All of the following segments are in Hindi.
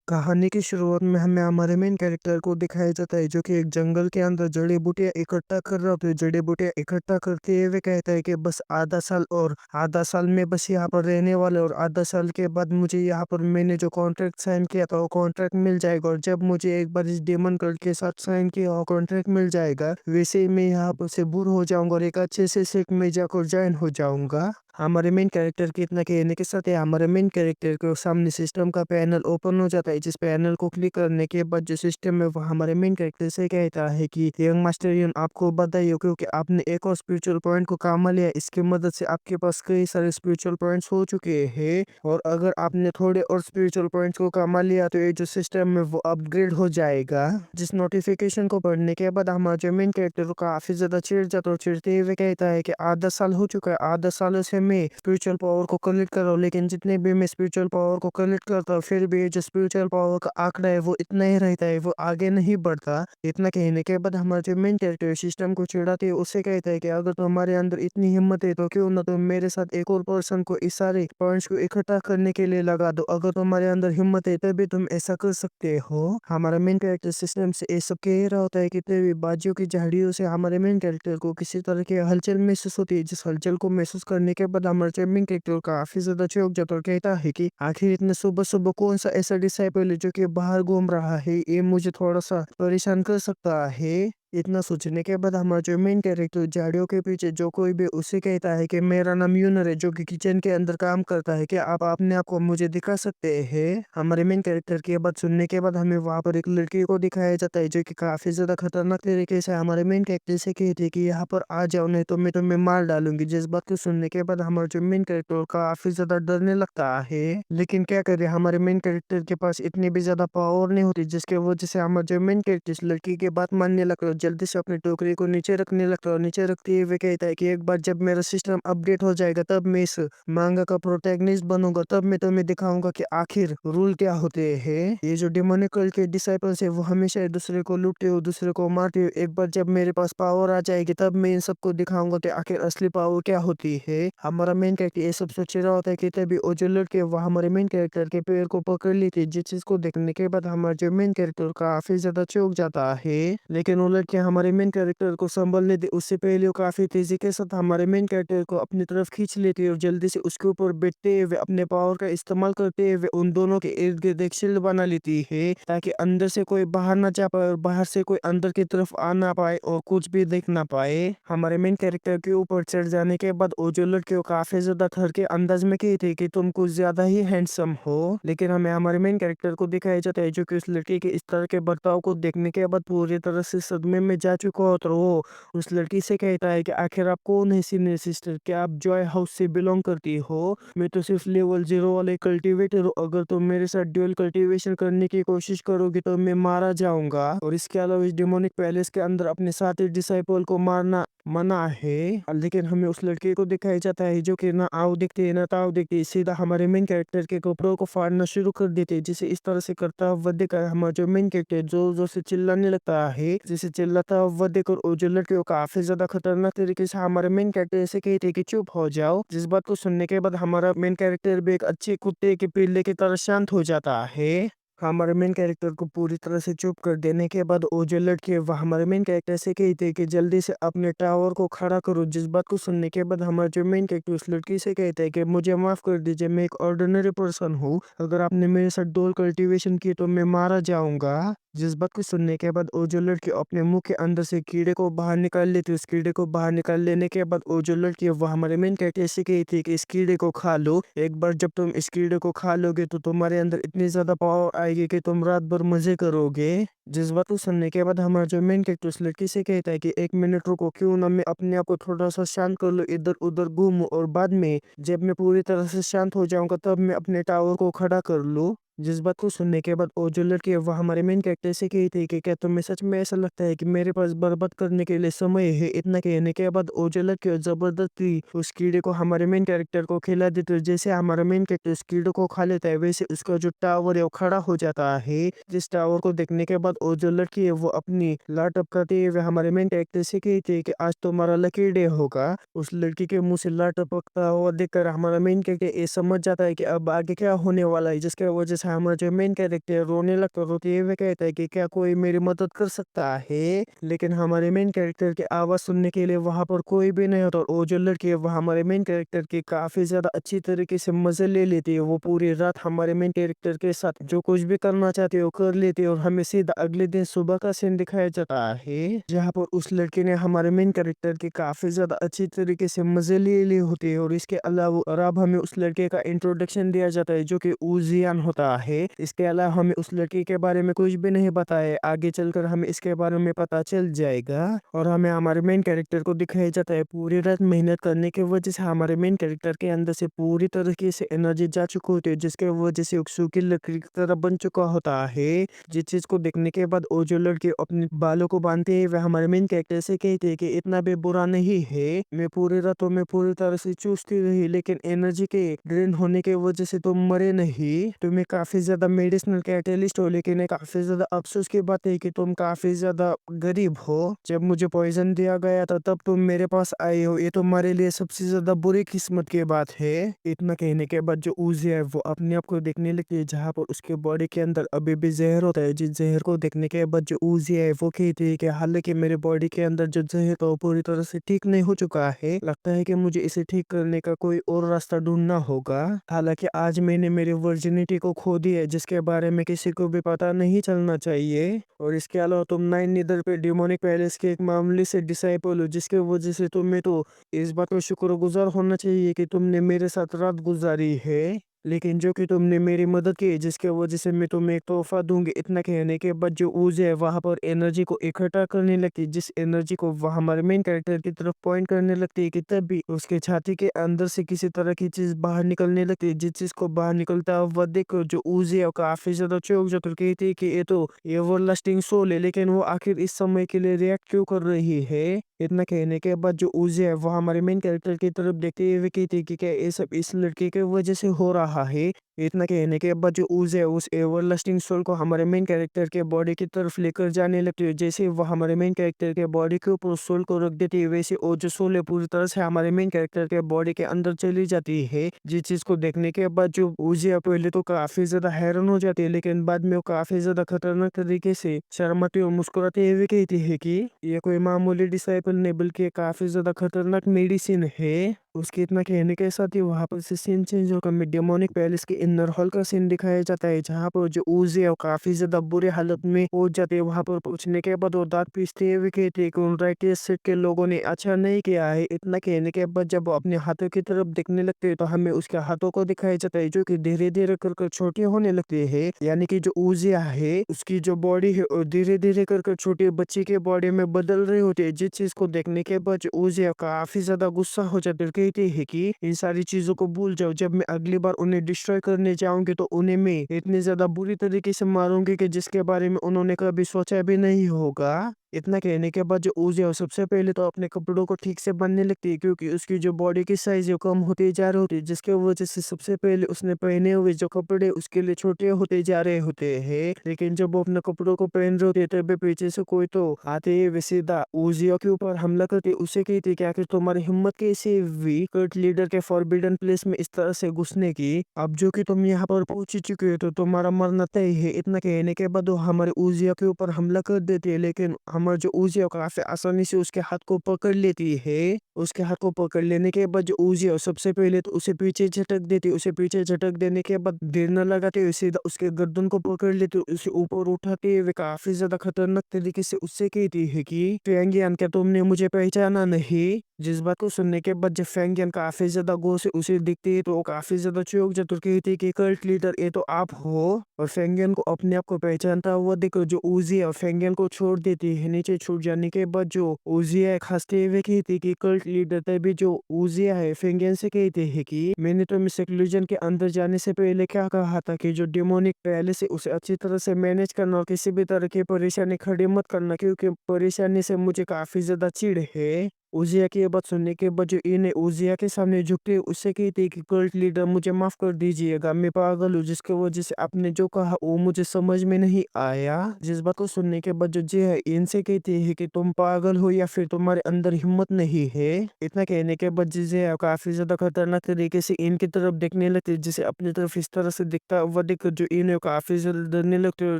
कहानी की शुरुआत में हमें हमारे मेन कैरेक्टर को दिखाया जाता है जो कि एक जंगल के अंदर जड़ी बूटियां इकट्ठा कर रहा होता है। जड़ी बूटियां इकट्ठा करते हुए कहता है कि बस आधा साल और आधा साल में बस यहाँ पर रहने वाले और आधा साल के बाद मुझे यहाँ पर मैंने जो कॉन्ट्रैक्ट साइन किया था वो कॉन्ट्रैक्ट मिल जाएगा और जब मुझे एक बार इस डेमन कल्ट के साथ साइन किया और कॉन्ट्रैक्ट मिल जाएगा वैसे ही मैं यहाँ पर से दूर हो जाऊंगा और एक अच्छे से सिख में जाकर ज्वाइन हो जाऊंगा। हमारे मेन कैरेक्टर के इतना कहने के साथ ही हमारे मेन कैरेक्टर के सामने सिस्टम का पैनल ओपन हो जाता है। जिस पैनल को क्लिक करने के बाद जो सिस्टम है वो हमारे मेन कैरेक्टर से कहता है कि यंग मास्टर यून आपको बताइए क्योंकि आपने एक और स्पिरिचुअल पॉइंट को काम लिया, इसकी मदद से आपके पास कई सारे स्पिरिचुअल पॉइंट्स हो चुके हैं और अगर आपने थोड़े और स्पिरिचुअल पॉइंट्स को काम लिया तो ये जो सिस्टम है वो अपग्रेड हो जाएगा। जिस नोटिफिकेशन को पढ़ने के बाद हमारा जो मेन कैरेक्टर काफी ज्यादा चिढ़ जाता है और चिढ़ते हुए कहता है कि आधा साल हो चुका है, आधा साल से मैं स्पिरिचुअल पावर को कलेक्ट कर रहा हूँ लेकिन जितने भी मैं स्पिरिचुअल पावर को कलेक्ट करता हूँ फिर भी जो स्पिरिचुअल पावर का आंकड़ा है वो इतना ही रहता है, वो आगे नहीं बढ़ता। इतना कहने के बाद हमारा जो मेन कैरेक्टर सिस्टम को चिढ़ाते है उससे कहता है कि अगर तुम्हारे अंदर इतनी हिम्मत है तो क्यों ना तुम मेरे साथ एक और पर्सन को इस सारे पॉइंट्स को इकट्ठा करने के लिए लगा दो। अगर तुम्हारे अंदर हिम्मत है तभी तुम ऐसा कर सकते हो। हमारा मेन कैरेक्टर सिस्टम से ये सब कह रहा होता है कि तेरी बाजियों की झाड़ियों से हमारे मेन कैरेक्टर को किसी तरह की हलचल महसूस होती है। जिस हलचल को महसूस करने के बाद हमारे मेन कैरेक्टर काफी ज्यादा चौंक जाता है और कहता है कि आखिर इतने सुबह सुबह कौन सा ऐसा डिसाइपल है जो कि बाहर घूम रहा है, ये मुझे थोड़ा सा परेशान कर सकता है। इतना सोचने के बाद हमारा जो मेन कैरेक्टर झाड़ियों के पीछे जो कोई भी उसे कहता है कि मेरा नाम यूनर है जो कि किचन के अंदर काम करता है, क्या आप अपने आप को मुझे दिखा सकते हैं। हमारे मेन कैरेक्टर की बात सुनने के बाद हमें वहां पर एक लड़की को दिखाया जाता है जो कि काफी ज्यादा खतरनाक तरीके से हमारे मेन कैरेक्टर से कहती है कि यहाँ पर आ जाओ नहीं तो मैं तुम्हें मार डालूंगी। जिस बात को सुनने के बाद हमारा जो मेन कैरेक्टर काफी ज्यादा डरने लगता है लेकिन क्या करे हमारे मेन कैरेक्टर के पास इतनी भी ज्यादा पावर नहीं होती जिसके वजह से हमारा जो मेन कैरेक्टर इस लड़की की बात मानने लगता है। जल्दी से अपनी टोकरी को नीचे रखने लगता है और नीचे रखते हुए कहता है कि एक बार जब मेरा सिस्टम अपडेट हो जाएगा तब मैं इस मांगा का प्रोटैगनिस्ट बनूंगा, तब मैं तुम्हें दिखाऊंगा कि आखिर रूल क्या होते हैं। ये जो डिमोनिकल के डिसाइपल्स है वो हमेशा एक दूसरे को लूटते हो दूसरे को मारते हो, एक बार जब मेरे पास पावर आ जाएगी तब मैं इन सबको दिखाऊंगा कि आखिर असली पावर क्या होती है। हमारा मेन कैरेक्टर ये सब सोच रहा होता है कि तभी वो जो लड़के वो हमारे मेन कैरेक्टर के पैर को पकड़ लेती है। जिस चीज को देखने के बाद हमारा जो मेन कैरेक्टर काफी ज्यादा चौंक जाता है लेकिन वो लड़के हमारे मेन कैरेक्टर को संभलने दे उससे पहले वो काफी तेजी के साथ हमारे मेन कैरेक्टर को अपनी तरफ खींच लेती है और जल्दी से उसके ऊपर बैठते हुए अपने पावर का इस्तेमाल करते हुए उन दोनों के इर्द गिर्द एक शील्ड बना लेती है ताकि अंदर से कोई बाहर ना जा पाए और बाहर से कोई अंदर की तरफ आ ना पाए और कुछ भी देख ना पाए। हमारे मेन कैरेक्टर के ऊपर चढ़ जाने के बाद वो जो लड़के वो काफी ज्यादा थर के अंदाज में कही थी कि तुम कुछ ज्यादा ही हैंडसम हो लेकिन हमें हमारे मेन कैरेक्टर को दिखाया जाता है जो कि उस लड़की के इस तरह के बर्ताव को देखने के बाद पूरी तरह से सदमे में जा चुका होता है। वो उस लड़की से कहता है कि आखिर आप कौन है सीनियर सिस्टर, क्या आप जॉय हाउस से बिलोंग करती हो? मैं तो सिर्फ लेवल 0 वाले कल्टीवेटर हूँ, अगर तुम मेरे साथ ड्यूअल कल्टीवेशन करने की कोशिश करोगे तो मैं मारा जाऊंगा और इसके अलावा इस डेमोनिक पैलेस के अंदर अपने साथी डिसाइपल को मारना मना है। लेकिन हमें उस लड़के को दिखाया जाता है जो कि ना आओ देखते है ना ताओ देखते है, सीधा हमारे मेन कैरेक्टर के कपड़ों को फाड़ना शुरू कर देते हैं। जिसे इस तरह से करता हुआ देखकर हमारा जो मेन कैरेक्टर जोर जोर से चिल्लाने लगता है। जिसे चिल्लाता हुआ देखकर वो जो लड़के को काफी ज्यादा खतरनाक तरीके से हमारे मेन कैरेक्टर से कहते हैं कि चुप हो जाओ। जिस बात को सुनने के बाद हमारा मेन कैरेक्टर भी एक अच्छे कुत्ते के पिल्ले की तरह शांत हो जाता है। हमारे मेन कैरेक्टर को पूरी तरह से चुप कर देने के बाद वो जो लड़की है वह हमारे मेन कैरेक्टर से कहते हैं कि जल्दी से अपने टावर को खड़ा करो। जिस बात को सुनने के बाद हमारा जो मेन कैरेक्टर उस लड़की से कहते हैं कि मुझे माफ कर दीजिए, मैं एक ऑर्डिनरी पर्सन हूँ, अगर आपने मेरे साथ डोल कल्टीवेशन की तो मैं मारा जाऊंगा। जिस बात को सुनने के बाद वो जो लड़की अपने मुंह के अंदर से कीड़े को बाहर निकाल लेती है। उस कीड़े को बाहर निकाल लेने के बाद वो जो लड़की है वो हमारे मेन कैरेक्टर से कहती थी कि इस कीड़े को खा लो, एक बार जब तुम इस कीड़े को खा लोगे तो तुम्हारे अंदर इतनी ज्यादा पावर आएगी कि तुम रात भर मजे करोगे। जिस बात को सुनने के बाद हमारा जो मेन कैरेक्टर उस लड़की से कहता है कि एक मिनट रुको, क्यों ना मैं अपने आप को थोड़ा सा शांत कर लो, इधर उधर घूमूं और बाद में जब मैं पूरी तरह से शांत हो जाऊंगा तब मैं अपने टावर को खड़ा कर लूं। जिस बात को सुनने के बाद वो जो लड़की है वो हमारे मेन कैरेक्टर से कही थी कि क्या तुम्हें सच में ऐसा लगता है कि मेरे पास बर्बाद करने के लिए समय है? इतना कहने के बाद वो जो लड़की है जबरदस्ती उस कीड़े को हमारे मेन कैरेक्टर को खिला देती है। जैसे हमारा मेन कैरेक्टर उस कीड़े को खा लेता है वैसे उसका जो टावर है वो खड़ा हो जाता है। जिस टावर को देखने के बाद वो जो लड़की है वो अपनी लाट टपकाते हुए हमारे मेन कैरेक्टर से कही थी कि आज तुम्हारा लकी डे होगा। उस लड़की के मुंह से लाट टपकता हुआ देखकर हमारा मेन कैरेक्टर ये समझ जाता है कि अब आगे क्या होने वाला है, जिसके वजह से वजह हमारा जो मेन कैरेक्टर रोने लगता है, रोते हुए कहता है कि क्या कोई मेरी मदद कर सकता है। लेकिन हमारे मेन कैरेक्टर की आवाज़ सुनने के लिए वहाँ पर कोई भी नहीं होता, और वो जो लड़की है वो हमारे मेन कैरेक्टर की काफ़ी ज़्यादा अच्छी तरीके से मज़े ले लेती है। वो पूरी रात हमारे मेन कैरेक्टर के साथ जो कुछ भी करना चाहती है वो कर लेती है, और हमें सीधा अगले दिन सुबह का सीन दिखाया जाता है जहाँ पर उस लड़की ने हमारे मेन कैरेक्टर की काफ़ी ज़्यादा अच्छी तरीके से मज़े ले ली होती है। और इसके अलावा और अब हमें उस लड़के का इंट्रोडक्शन दिया जाता है जो कि ऊजियान होता है। इसके अलावा हमें उस लड़की के बारे में कुछ भी नहीं पता है, आगे चलकर हमें इसके बारे में पता चल जाएगा। और हमें हमारे मेन कैरेक्टर को दिखाया जाता है पूरी रात मेहनत करने की वजह से हमारे मेन कैरेक्टर के अंदर से पूरी तरीके से एनर्जी जा चुकी होती है, जिसके वजह से एक सूखी लकड़ी की तरह बन चुका होता है। जिस चीज को देखने के बाद वो जो लड़की अपने बालों को बांधते हैं वह हमारे मेन कैरेक्टर से कहते हैं कि इतना भी बुरा नहीं है, मैं पूरी रातों में पूरी तरह से चूसती रही लेकिन एनर्जी के ड्रेन होने की वजह से तुम मरे नहीं। तुम्हें काफी ज्यादा मेडिसिनल कैटलिस्ट हो, लेकिन एक काफी ज्यादा अफसोस की बात है कि तुम काफी ज्यादा गरीब हो। जब मुझे पॉइजन दिया गया था तब तुम मेरे पास आए हो, ये तुम्हारे लिए सबसे ज्यादा बुरी किस्मत की बात है। इतना कहने के बाद जो ऊज़ी है वो अपने आप को देखने लगती है जहाँ पर उसके बॉडी के अंदर अभी भी जहर होता है। जिस जहर को देखने के बाद जो ऊज़ी है वो कहती है कि हालांकि मेरे बॉडी के अंदर जो जहर था वो पूरी तरह से ठीक नहीं हो चुका है, लगता है कि मुझे इसे ठीक करने का कोई और रास्ता ढूंढना होगा। हालांकि आज मैंने मेरी वर्जिनिटी को खो दिया है, जिसके बारे में किसी को भी पता नहीं चलना चाहिए। और इसके अलावा तुम नाइन निदर पे डिमोनिक पैलेस के एक मामूली से डिसाइपल हो, जिसके वजह से तुम्हें तो इस बात का शुक्रगुजार होना चाहिए कि तुमने मेरे साथ रात गुजारी है, लेकिन जो कि तुमने मेरी मदद की जिसके वजह से मैं तुम्हें एक तोहफा दूंगी। इतना कहने के बाद जो ऊर्जा है वहां पर एनर्जी को इकट्ठा करने लगती है, जिस एनर्जी को वह हमारे मेन कैरेक्टर की तरफ पॉइंट करने लगती है कि तभी उसके छाती के अंदर से किसी तरह की चीज बाहर निकलने लगती है। जिस चीज को बाहर निकलता है वह देखकर जो ऊर्जा है वो काफी ज्यादा चौंक जाकर कहती है कि ये तो एवरलास्टिंग सोल है, लेकिन वो आखिर इस समय के लिए रिएक्ट क्यों कर रही है। इतना कहने के बाद जो ऊर्जा है वो हमारे मेन कैरेक्टर की तरफ देखते हुए कहती है कि क्या ये सब इस लड़के की वजह से हो रहा है। इतना कहने के बाद जो ऊर्जा है उस एवरलास्टिंग सोल को हमारे मेन कैरेक्टर के बॉडी की तरफ लेकर जाने लगती है। जैसे वो हमारे मेन कैरेक्टर के बॉडी के ऊपर सोल को रख देती है, वैसे वो जो सोल है पूरी तरह से हमारे मेन कैरेक्टर के बॉडी के अंदर चली जाती है। जिस चीज को देखने के बाद जो ऊर्जा पहले तो काफी ज्यादा हैरान हो जाती है, लेकिन बाद में वो काफी ज्यादा खतरनाक तरीके से शर्माती और मुस्कुराते हुए कहती है कि ये कोई मामूली डिसाइपल नहीं बल्कि काफी ज्यादा खतरनाक मेडिसिन है। उसके इतना कहने के साथ ही वहां पर से सीन चेंज होकर हमें डेमोनिक पैलेस के इनर हॉल का सीन दिखाया जाता है, जहाँ पर जो ऊर्जा है वो काफी ज्यादा बुरे हालत में पहुंच जाते हैं। वहां पर पहुंचने के बाद वो दांत पीसते हुए कहते हैं कि उन राइटियस सेट के लोगों ने अच्छा नहीं किया है। इतना कहने के बाद जब वो अपने हाथों की तरफ देखने लगते हैं तो हमें उसके हाथों को दिखाया जाता है जो कि धीरे धीरे कर छोटे होने लगते हैं, यानी कि जो ऊर्जा है उसकी जो बॉडी है और धीरे धीरे कर छोटे बच्चे के बॉडी में बदल रही होती है। जिस चीज को देखने के बाद जो ऊर्जा काफी ज्यादा गुस्सा हो जाती है, कहती है कि इन सारी चीजों को भूल जाओ, जब मैं अगली बार उन्हें डिस्ट्रॉय करने जाऊंगी तो उन्हें मैं इतनी ज्यादा बुरी तरीके से मारूंगी कि जिसके बारे में उन्होंने कभी सोचा भी नहीं होगा। इतना कहने के बाद जो ऊर्जा है सबसे पहले तो अपने कपड़ों को ठीक से बांधने लगती है, क्योंकि उसकी जो बॉडी की साइज है वो कम होती जा रही होती है, जिसके वजह से सबसे पहले उसने पहने हुए जो कपड़े उसके लिए छोटे होते जा रहे होते हैं। लेकिन जब वो अपने कपड़ों को पहन रहे होते हैं तभी पीछे से कोई तो आते ही वे सीधा ऊर्जा के ऊपर हमला करते, उसे कहते कि आखिर तुम्हारी हिम्मत कैसे हुई कल्ट लीडर के फॉरबिडन प्लेस में इस तरह से घुसने की। अब जो कि तुम यहाँ पर पहुंच ही चुके हो तो तुम्हारा मरना तय है। इतना कहने के बाद वो हमारे ऊर्जा के ऊपर हमला कर देते हैं, लेकिन हमारा जो ऊर्जा काफी आसानी से उसके हाथ को पकड़ लेती है। उसके हाथ को पकड़ लेने के बाद जो ऊर्जा सबसे पहले तो उसे पीछे झटक देती, उसे पीछे झटक देने के बाद देर न लगाते हुए सीधा उसके गर्दन को पकड़ लेते, उसे ऊपर उठाते हुए काफी ज्यादा खतरनाक तरीके से उससे कहती है कि फेंगियन क्या तुमने मुझे पहचाना नहीं। जिस बात को सुनने के बाद जब फेंगियन काफी ज्यादा गौर से उसे दिखती है तो वो काफी ज्यादा चौंक जाती है, कहती है कि कल्ट लीडर ये तो आप हो। और फेंगियन को अपने आप को पहचानता हुआ देखकर जो ऊर्जा फेंगियन को छोड़ देती है। नीचे छूट जाने के बाद जो ऊर्जा हंसते हुए कहती कि कल्ट लीडर, तभी जो ऊर्जा है फेंगियन से कहते हैं कि मैंने तो मिस एक्लूजन के अंदर जाने से पहले क्या कहा था कि जो डेमोनिक पैलेस है उसे अच्छी तरह से मैनेज करना और किसी भी तरह की परेशानी खड़ी मत करना, क्योंकि परेशानी से मुझे काफी ज्यादा चिढ़ है। उजिया की ये बात सुनने के बाद जो इन उजिया के सामने झुकते उससे कहते कि कल्ट लीडर मुझे माफ कर दीजिएगा, मैं पागल हूँ, जिसकी वजह से आपने जो कहा वो मुझे समझ में नहीं आया। जिस बात को सुनने के बाद जो जी है इनसे कहते हैं कि तुम पागल हो या फिर तुम्हारे अंदर हिम्मत नहीं है। इतना कहने के बाद जी है काफी ज्यादा खतरनाक तरीके से इनकी तरफ देखने लगते, जिसे अपनी तरफ इस तरह से दिखता हुआ देखकर जो इन काफी ज्यादा डरने लगते और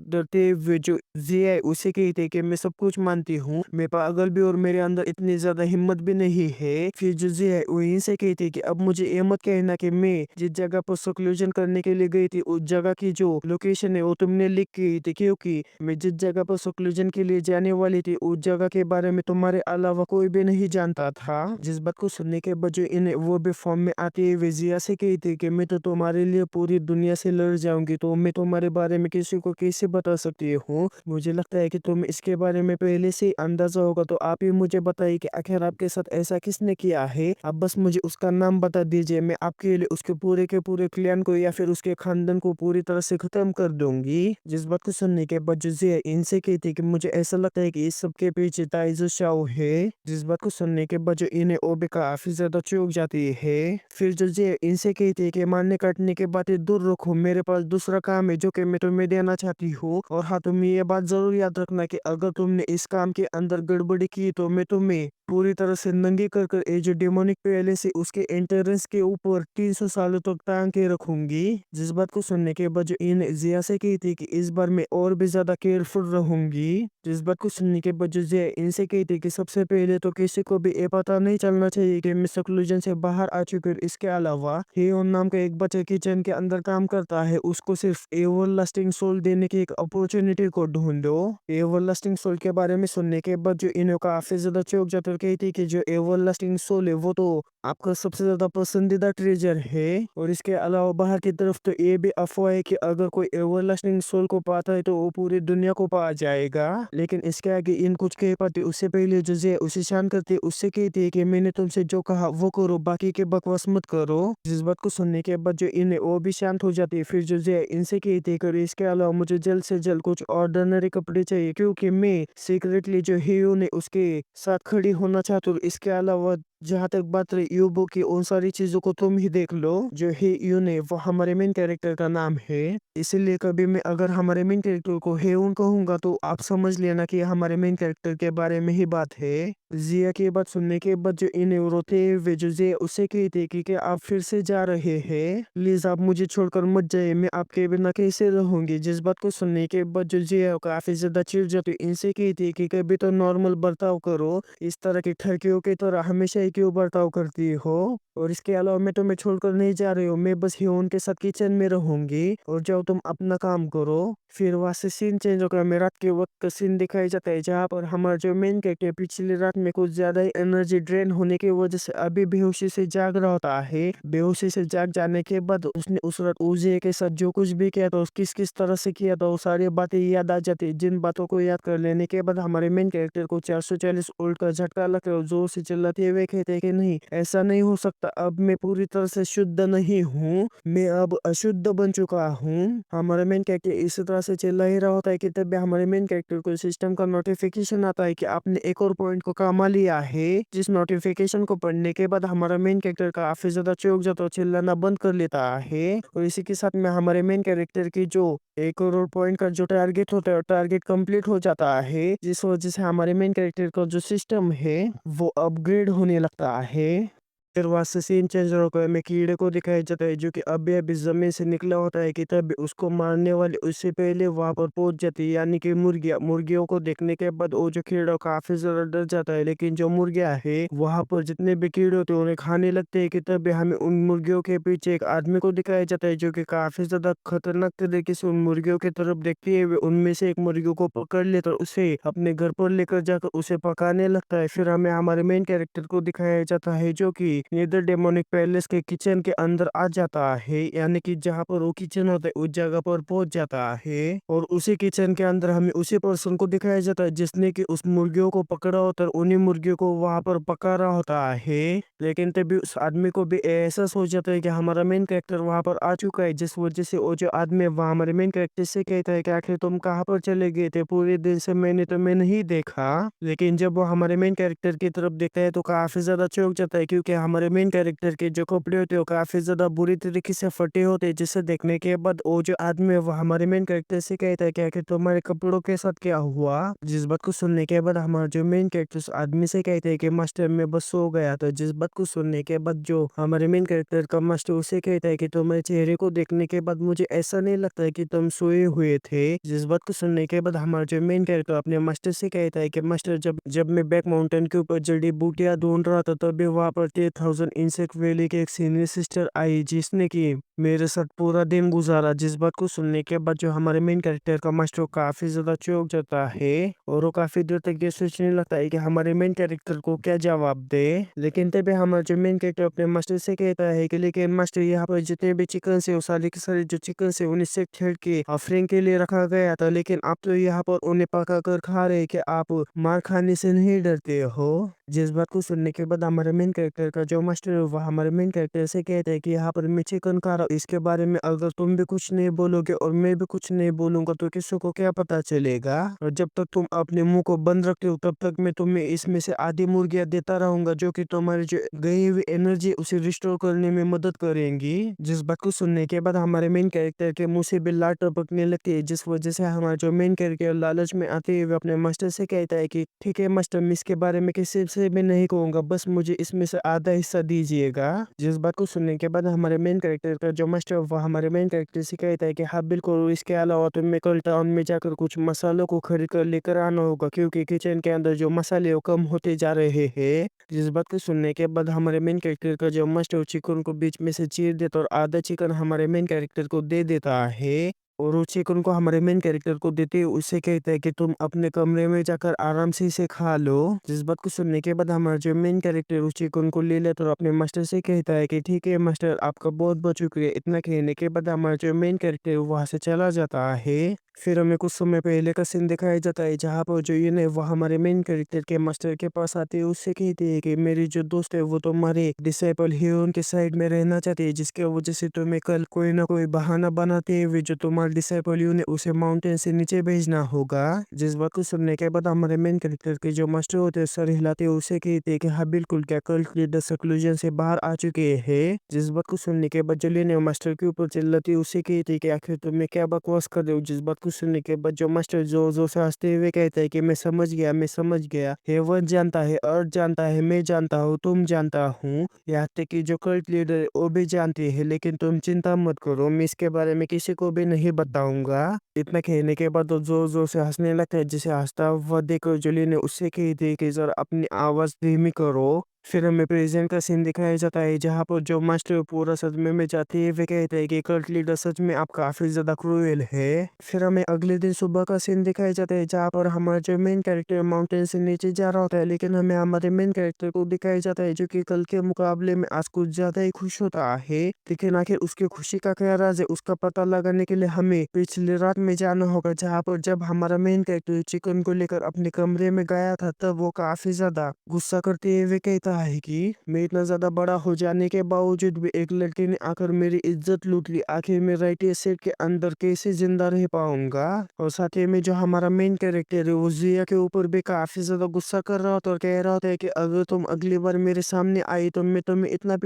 डरते हुए जो जी है उसे कहते कि मैं सब कुछ मानती हूँ, मैं पागल भी और मेरे अंदर इतनी ज्यादा हिम्मत भी नहीं है। फिर जो जी है वहीं से कहते कि अब मुझे ये मत कहना कि मैं जिस जगह पर सक्लूजन करने के लिए गई थी उस जगह की जो लोकेशन है वो तुमने लिख गई थी, क्योंकि मैं जिस जगह पर सक्लूजन के लिए जाने वाली थी उस जगह के बारे में तुम्हारे अलावा कोई भी नहीं जानता था। जिस बात को सुनने के बाद जो इन्हें वो भी फॉर्म में आती है विजिया से कहती कि मैं तो तुम्हारे लिए पूरी दुनिया से लड़ जाऊंगी, तो मैं तुम्हारे बारे में किसी को कैसे बता सकती हूँ। मुझे लगता है कि तुम्हें इसके बारे में पहले से ही अंदाजा होगा, तो आप ही मुझे बताइए कि आखिर आपके साथ ऐसा किसने किया है। आप बस मुझे उसका नाम बता दीजिए, मैं आपके लिए उसके पूरे के पूरे क्लैन को या फिर उसके खानदान को पूरी तरह से खत्म कर दूंगी। जिस बात को सुनने के बाद जो जिया इनसे कहती कि मुझे ऐसा लगता है कि इस सब के पीछे ताइजो शाओ है। जिस बात को सुनने के बाद जो इन्हें ओबे काफी ज्यादा चौंक जाती है। फिर जो जिया इनसे कहती है कि मारने काटने के बातें दूर रखो, मेरे पास दूसरा काम है जो कि मैं तुम्हें देना चाहती हूँ, और हाँ तुम ये बात जरूर याद रखना कि अगर तुमने इस काम के अंदर गड़बड़ी की तो मैं तुम्हें पूरी तरह से नंगे कर कर ये जो डेमोनिक पैलेस है उसके एंट्रेंस के ऊपर 300 सालों तक टांग के रखूंगी। जिस बात को सुनने के बाद जो इन जिया से कहती कि इस बार मैं और भी ज्यादा केयरफुल रहूंगी। जिस बात को सुनने के बाद जो जिया इनसे कहती कि सबसे पहले तो किसी को भी ये पता नहीं चलना चाहिए कि मैं सक्लूजन से बाहर आ चुकी हूँ। इसके अलावा हेयोन नाम का एक बच्चा किचन के अंदर काम करता है, उसको सिर्फ एवरलास्टिंग सोल देने की एक अपॉर्चुनिटी को ढूंढो। एवरलास्टिंग सोल के बारे में सुनने के बाद जो इन्हें काफी ज्यादा चौंक जाते और कहती कि जो एवरलास्टिंग सोल है वो तो आपका सबसे ज्यादा पसंदीदा ट्रेजर है, और इसके अलावा बाहर की तरफ तो ये भी अफवाह है कि अगर कोई एवरलास्टिंग सोल को पाता है तो वो पूरी दुनिया को पा जाएगा। लेकिन इसके आगे इन कुछ कह पाते उससे पहले जो जे उसे शांत करते उससे कहती है कि मैंने तुमसे जो कहा वो करो, बाकी के बकवास मत करो। जिस बात को सुनने के बाद जो इन्हें वो भी शांत हो जाती है। फिर जो जे इनसे कहती करो इसके अलावा मुझे जल्द से जल्द कुछ ऑर्डिनरी कपड़े चाहिए, क्योंकि मैं सीक्रेटली जो हीरो ने उसके साथ खड़ी होना चाहती हूँ। इसके अलावा जहाँ तक बात रही यूबो की, उन सारी चीजों को तुम ही देख लो। जो हे यूने वो हमारे मेन कैरेक्टर का नाम है, इसीलिए कभी मैं अगर हमारे मेन कैरेक्टर को हेउन कहूंगा तो आप समझ लेना कि हमारे मेन कैरेक्टर के बारे में ही बात है। जिया की बात सुनने के बाद जो इन्हें रोते हुए जो जिया उसे कहते कि आप फिर से जा रहे हैं, प्लीज आप मुझे छोड़कर मत जाइए, मैं आपके बिना कैसे रहूंगी। जिस बात को सुनने के बाद जो जिया काफी ज्यादा चिढ़ जाती इनसे कहती कि कभी तो नॉर्मल बर्ताव करो, इस तरह की ठगियों की तरह हमेशा ही क्यों बर्ताव करती हो। और इसके अलावा मैं तुम्हें छोड़कर नहीं जा रही हूँ, मैं बस ह्यून के साथ किचन में रहूंगी, और जाओ तुम अपना काम करो। फिर वहां से सीन चेंज होकर हमें रात के वक्त का सीन दिखाई जाता है, जहाँ पर हमारा जो मेन कैरेक्टर पिछली रात में कुछ ज्यादा ही एनर्जी ड्रेन होने की वजह से अभी बेहोशी से जाग रहा होता है। बेहोशी से जाग जाने के बाद उसने उस रात उजे के साथ जो कुछ भी किया था, किस किस तरह से किया था, वो सारी बातें याद आ जाती है। जिन बातों को याद कर लेने के बाद हमारे मेन कैरेक्टर को 440 उल्ट का झटका लगता है और जोर से चिल्लाते हुए कहते हैं कि नहीं, ऐसा नहीं हो सकता, अब मैं पूरी तरह से शुद्ध नहीं हूँ, मैं अब अशुद्ध बन चुका हूँ। हमारे मेन कैरेक्टर इसी तरह से चिल्ला ही रहा होता है कि तब हमारे मेन कैरेक्टर को सिस्टम का नोटिफिकेशन आता है कि आपने एक और पॉइंट को कमा लिया है। जिस नोटिफिकेशन को पढ़ने के बाद हमारा मेन कैरेक्टर काफी ज्यादा चौंक जाता है, चिल्लाना बंद कर लेता है, और इसी के साथ में हमारे मेन कैरेक्टर की जो 1 करोड़ पॉइंट का जो टारगेट होता है टारगेट कंप्लीट हो जाता है, जिस वजह से हमारे मेन कैरेक्टर का जो सिस्टम है वो अपग्रेड होने लगता है। फिर वहाँ से सीन चेंज होकर हमें कीड़े को दिखाया जाता है, जो कि अभी अभी जमीन से निकला होता है कि तब उसको मारने वाले उससे पहले वहां पर पहुंच जाती है, यानी कि मुर्गियां। मुर्गियों को देखने के बाद वो जो कीड़ा काफी ज्यादा डर जाता है, लेकिन जो मुर्गियां है वहां पर जितने भी कीड़े होते हैं उन्हें खाने लगते हैं कि तब हमें उन मुर्गियों के पीछे एक आदमी को दिखाया जाता है, जो कि काफी ज्यादा खतरनाक तरीके से उन मुर्गियों की तरफ देखते हुए उनमें से एक मुर्गियों को पकड़ लेकर उसे अपने घर पर लेकर जाकर उसे पकाने लगता है। फिर हमें हमारे मेन कैरेक्टर को दिखाया जाता है, जो कि नीदर डेमोनिक पैलेस के किचन के अंदर आ जाता है, यानी कि जहाँ पर वो किचन होता है उस जगह पर पहुंच जाता है। और उसी किचन के अंदर हमें उसी पर्सन को दिखाया जाता है जिसने कि उस मुर्गियों को पकड़ा होता है, उन्हीं मुर्गियों को वहां पर पका रहा होता है। लेकिन तभी उस आदमी को भी एहसास हो जाता है कि हमारा मेन कैरेक्टर वहां पर आ चुका है, जिस वजह से वो जो आदमी वहां हमारे मेन कैरेक्टर से कहता है कि आखिर तुम कहाँ पर चले गए थे, पूरे दिन से मैंने तुम्हें नहीं देखा। लेकिन जब वो हमारे मेन कैरेक्टर की तरफ देखता है तो काफी ज्यादा चौंक जाता है, क्योंकि हमारे मेन कैरेक्टर के जो कपड़े होते हैं वो काफी ज्यादा बुरी तरीके से फटे होते हैं, जिसे देखने के बाद वो जो आदमी है वो हमारे मेन कैरेक्टर से कहता है कि आखिर तुम्हारे कपड़ों के साथ क्या हुआ। जिस बात को सुनने के बाद हमारा जो मेन कैरेक्टर उस आदमी से कहते हैं कि मास्टर मैं बस सो गया था। जिस बात को सुनने के बाद जो हमारे मेन कैरेक्टर का मास्टर उसे कहता है कि तुम्हारे चेहरे को देखने के बाद मुझे ऐसा नहीं लगता है कि तुम सोए हुए थे। जिस बात को सुनने के बाद हमारा जो मेन कैरेक्टर अपने मास्टर से कहता है कि मास्टर जब जब मैं बैक माउंटेन के ऊपर जड़ी बूटियां ढूंढ रहा था तभी वहां पर 10,000 इंसेक्ट वैली के एक सीनियर सिस्टर आई जिसने की मेरे साथ पूरा दिन गुजारा। जिस बात को सुनने के बाद जो हमारे मेन कैरेक्टर का मास्टर काफी ज्यादा चौंक जाता है और वो काफी देर तक ये सोचने लगता है कि हमारे मेन कैरेक्टर को क्या जवाब दे। लेकिन तभी हमारा जो मेन कैरेक्टर अपने मास्टर से कहता है कि लेकिन मास्टर यहाँ पर जितने भी चिकन से वो सारे के सारे जो चिकन से उन्हें से छेड़ के ऑफरिंग के लिए रखा गया था, लेकिन आप तो यहाँ पर उन्हें पका कर खा रहे कि आप मार खाने से नहीं डरते हो। जिस बात को सुनने के बाद हमारे मेन कैरेक्टर का जो मास्टर है वो हमारे मेन कैरेक्टर से कहता है कि यहाँ पर मैं चिकन खा रहा हूँ, इसके बारे में अगर तुम भी कुछ नहीं बोलोगे और मैं भी कुछ नहीं बोलूंगा तो किसी को क्या पता चलेगा। और जब तक तुम अपने मुंह को बंद रखते हो तब तक मैं तुम्हें इसमें से आधी मुर्गियां देता रहूंगा, जो कि तुम्हारी जो गई हुई एनर्जी उसे रिस्टोर करने में मदद करेंगी। जिस बात को सुनने के बाद हमारे मेन कैरेक्टर के मुंह से भी लार टपकने लगती है, जिस वजह से हमारा जो मेन कैरेक्टर लालच में आते हुए अपने मास्टर से कहता है कि ठीक है मास्टर, मैं इसके बारे में किसी से भी नहीं कहूंगा, बस मुझे इसमें से आधा हिस्सा दीजिएगा। जिस बात को सुनने के बाद हमारे मेन कैरेक्टर का जो मास्टर वो हमारे मेन कैरेक्टर से कहता है कि हाँ बिल्कुल, इसके अलावा तुम्हें कल टाउन में जाकर कुछ मसालों को खरीद कर लेकर आना होगा, क्योंकि किचन के अंदर जो मसाले वो कम होते जा रहे हैं। जिस बात को सुनने के बाद हमारे मेन कैरेक्टर का जो मास्टर चिकन को बीच में से चीर देता और आधा चिकन हमारे मेन कैरेक्टर को दे देता है। और वो चिकन को हमारे मेन कैरेक्टर को देते हुए उससे कहता है कि तुम अपने कमरे में जाकर आराम से इसे खा लो। जिस बात को सुनने के बाद हमारा जो मेन कैरेक्टर उस चिकन को ले लेता और अपने मास्टर से कहता है कि ठीक है मास्टर, आपका बहुत बहुत शुक्रिया। इतना कहने के बाद हमारा जो मेन कैरेक्टर वहां से चला जाता है। फिर हमें कुछ समय पहले का सीन दिखाया जाता है जहाँ पर जो ये वो हमारे मेन कैरेक्टर के मास्टर के पास आते हैं, उससे कहते हैं कि मेरी जो दोस्त है वो तुम्हारे डिसाइपल है उनके साइड में रहना चाहती है, जिसके वजह से तुम्हें कल कोई ना कोई बहाना बनाते हुए जो तुम्हारे डिसाइपल है उसे माउंटेन से नीचे भेजना होगा। जिस बात को सुनने के बाद हमारे मेन कैरेक्टर के जो मास्टर होते हैं सर हिलाते हुए उसे कहते हैं कि हाँ बिल्कुल, क्या कल्ट लीडर सक्लूजन से बाहर आ चुके हैं। जिस बात को सुनने के बाद जलियन मास्टर के ऊपर चिल्लाती है, उसे कहते हैं कि आखिर तुम क्या बकवास कर रहे हो। जिस बात को सुनने के बाद जो मास्टर जोर जोर से हंसते हुए कहता है कि मैं समझ गया, मैं समझ गया, हेवन जानता है, अर्थ जानता है, मैं जानता हूँ, तुम जानता हूँ, यहाँ तक कि जो कल्ट लीडर है वो भी जानते हैं, लेकिन तुम चिंता मत करो, मैं इसके बारे में किसी को भी नहीं बताऊंगा। इतना कहने के बाद वो जोर जोर से हंसने लगता है, जिसे हंसता हुआ देखकर जूली ने उससे कही थी कि जरा अपनी आवाज धीमी करो। फिर हमें प्रेजेंट का सीन दिखाया जाता है जहाँ पर जो मास्टर पूरा सदमे में जाते हैं वे कहते हैं कि कल्ट लीडर सच में आप काफी ज्यादा क्रूएल है। फिर हमें अगले दिन सुबह का सीन दिखाया जाता है जहाँ पर हमारा जो मेन कैरेक्टर माउंटेन से नीचे जा रहा होता है, लेकिन हमें हमारे मेन कैरेक्टर को दिखाया जाता है जो कि कल के मुकाबले में आज कुछ ज्यादा ही खुश होता है। लेकिन आखिर उसकी खुशी का क्या राज है, उसका पता लगाने के लिए हमें पिछली रात में जाना होगा, जहाँ पर जब हमारा मेन कैरेक्टर चिकन को लेकर अपने कमरे में गया था तब वो काफी ज्यादा गुस्सा करते हुए कहता है कि मैं इतना ज्यादा बड़ा हो जाने के बावजूद भी एक लड़के ने आकर मेरी इज्जत लूट ली, आखिर मैं राइट सेट के अंदर कैसे जिंदा रह पाऊंगा। और साथ ही में जो हमारा मेन कैरेक्टर है वो जिया के ऊपर भी काफी ज्यादा गुस्सा कर रहा था और कह रहा था कि अगर तुम अगली बार मेरे सामने आई तो मैं तुम्हें इतना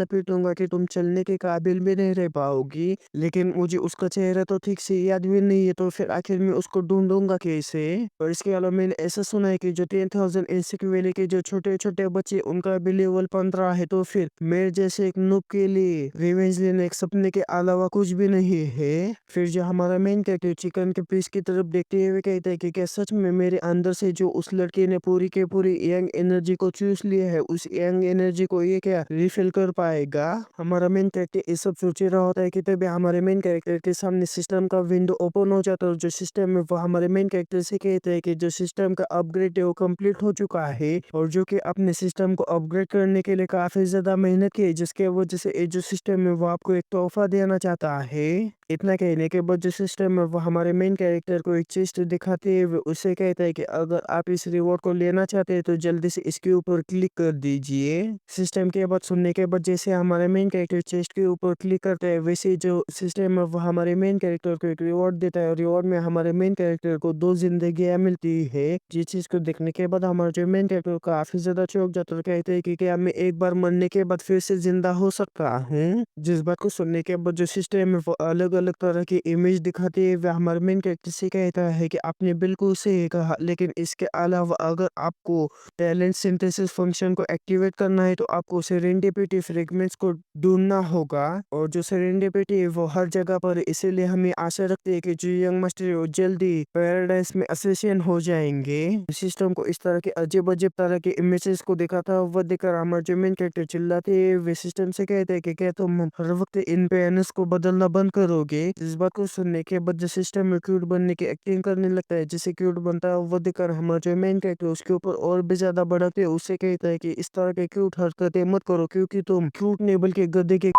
पीटूंगा कि तुम चलने के काबिल भी नहीं रह पाओगी। लेकिन मुझे उसका चेहरा तो ठीक से याद भी नहीं है, तो फिर आखिर मैं उसको ढूंढूंगा कैसे। और इसके अलावा मैंने ऐसा सुना है कि जो 10,000 इंसेक्ट वैली के जो छोटे छोटे बच्चे उनका भी लेवल 15 है, तो फिर मेरे जैसे एक नूब के लिए रिवेंज लेने एक सपने के अलावा कुछ भी नहीं है। फिर जो हमारा मेन कैरेक्टर चिकन के पीस की तरफ देखते हुए कहता है कि क्या सच में मेरे अंदर से जो उस लड़के ने पूरी के पूरी यंग एनर्जी को चूस लिया है, उस यंग एनर्जी को ये क्या रिफिल कर पाएगा। हमारा मेन कैरेक्टर ये सब सोच रहा होता है कि तभी हमारे मेन कैरेक्टर के सामने सिस्टम का विंडो ओपन हो जाता है और जो सिस्टम है वो हमारे मेन कैरेक्टर से कहता है कि जो सिस्टम का अपग्रेड है वो कंप्लीट हो चुका है और जो कि अपने सिस्टम सिस्टम को अपग्रेड करने के लिए काफ़ी ज़्यादा मेहनत की, जिसके वजह से ये जो सिस्टम है वो आपको एक तोहफ़ा देना चाहता है। इतना कहने के बाद जो सिस्टम है वो हमारे मेन कैरेक्टर को एक चीज़ दिखाते हुए उसे कहता है कि अगर आप इस रिवॉर्ड को लेना चाहते हैं तो जल्दी से इसके ऊपर क्लिक कर दीजिए। सिस्टम के बाद सुनने के बाद जैसे हमारे मेन कैरेक्टर चेस्ट के ऊपर क्लिक करते हैं, वैसे ही जो सिस्टम है वो हमारे मेन कैरेक्टर को एक रिवॉर्ड देता है। रिवॉर्ड में हमारे मेन कैरेक्टर को 2 ज़िंदगियाँ मिलती है। ये चीज़ को देखने के बाद हमारा जो मेन कैरेक्टर काफ़ी ज़्यादा चौंक जाता है और कहते हैं कि क्या मैं एक बार मरने के बाद फिर से ज़िंदा हो सकता हूँ? जिस बात को सुनने के बाद जो सिस्टम है वो अलग-अलग तरह की इमेज दिखाती है। वह हमारे मेन कैरेक्टर से कहता है कि आपने बिल्कुल सही कहा, लेकिन इसके अलावा अगर आपको टैलेंट सिंथेसिस फंक्शन को एक्टिवेट करना है तो आपको सेरेंडिपिटी फ्रेगमेंट्स को ढूंढना होगा, और जो सेरेंडिपिटी है वो हर जगह पर है। इसीलिए हमें आशा रखते हैं कि जो यंग मास्टर है वो जल्दी पैराडाइज में असेसियन हो जाएंगे। सिस्टम को इस तरह के अजीब-अजीब तरह के इमेजेस को दिखाता हुआ देखकर हमारे जो मेन कैरेक्टर चिल्लाते हैं, वे सिस्टम से कहते हैं कि क्या तुम हर वक्त इन पैनल्स को बदलना बंद करोगे? इस बात को सुनने के बाद जो सिस्टम में क्यूट बनने की एक्टिंग करने लगता है। जैसे क्यूट बनता है वो देखकर हमारा जो मेन कैरेक्टर उसके ऊपर और भी ज्यादा बढ़ाते हैं। उससे कहता है कि इस तरह के क्यूट हरकतें मत करो, क्योंकि तुम क्यूट नहीं बल्कि गधे के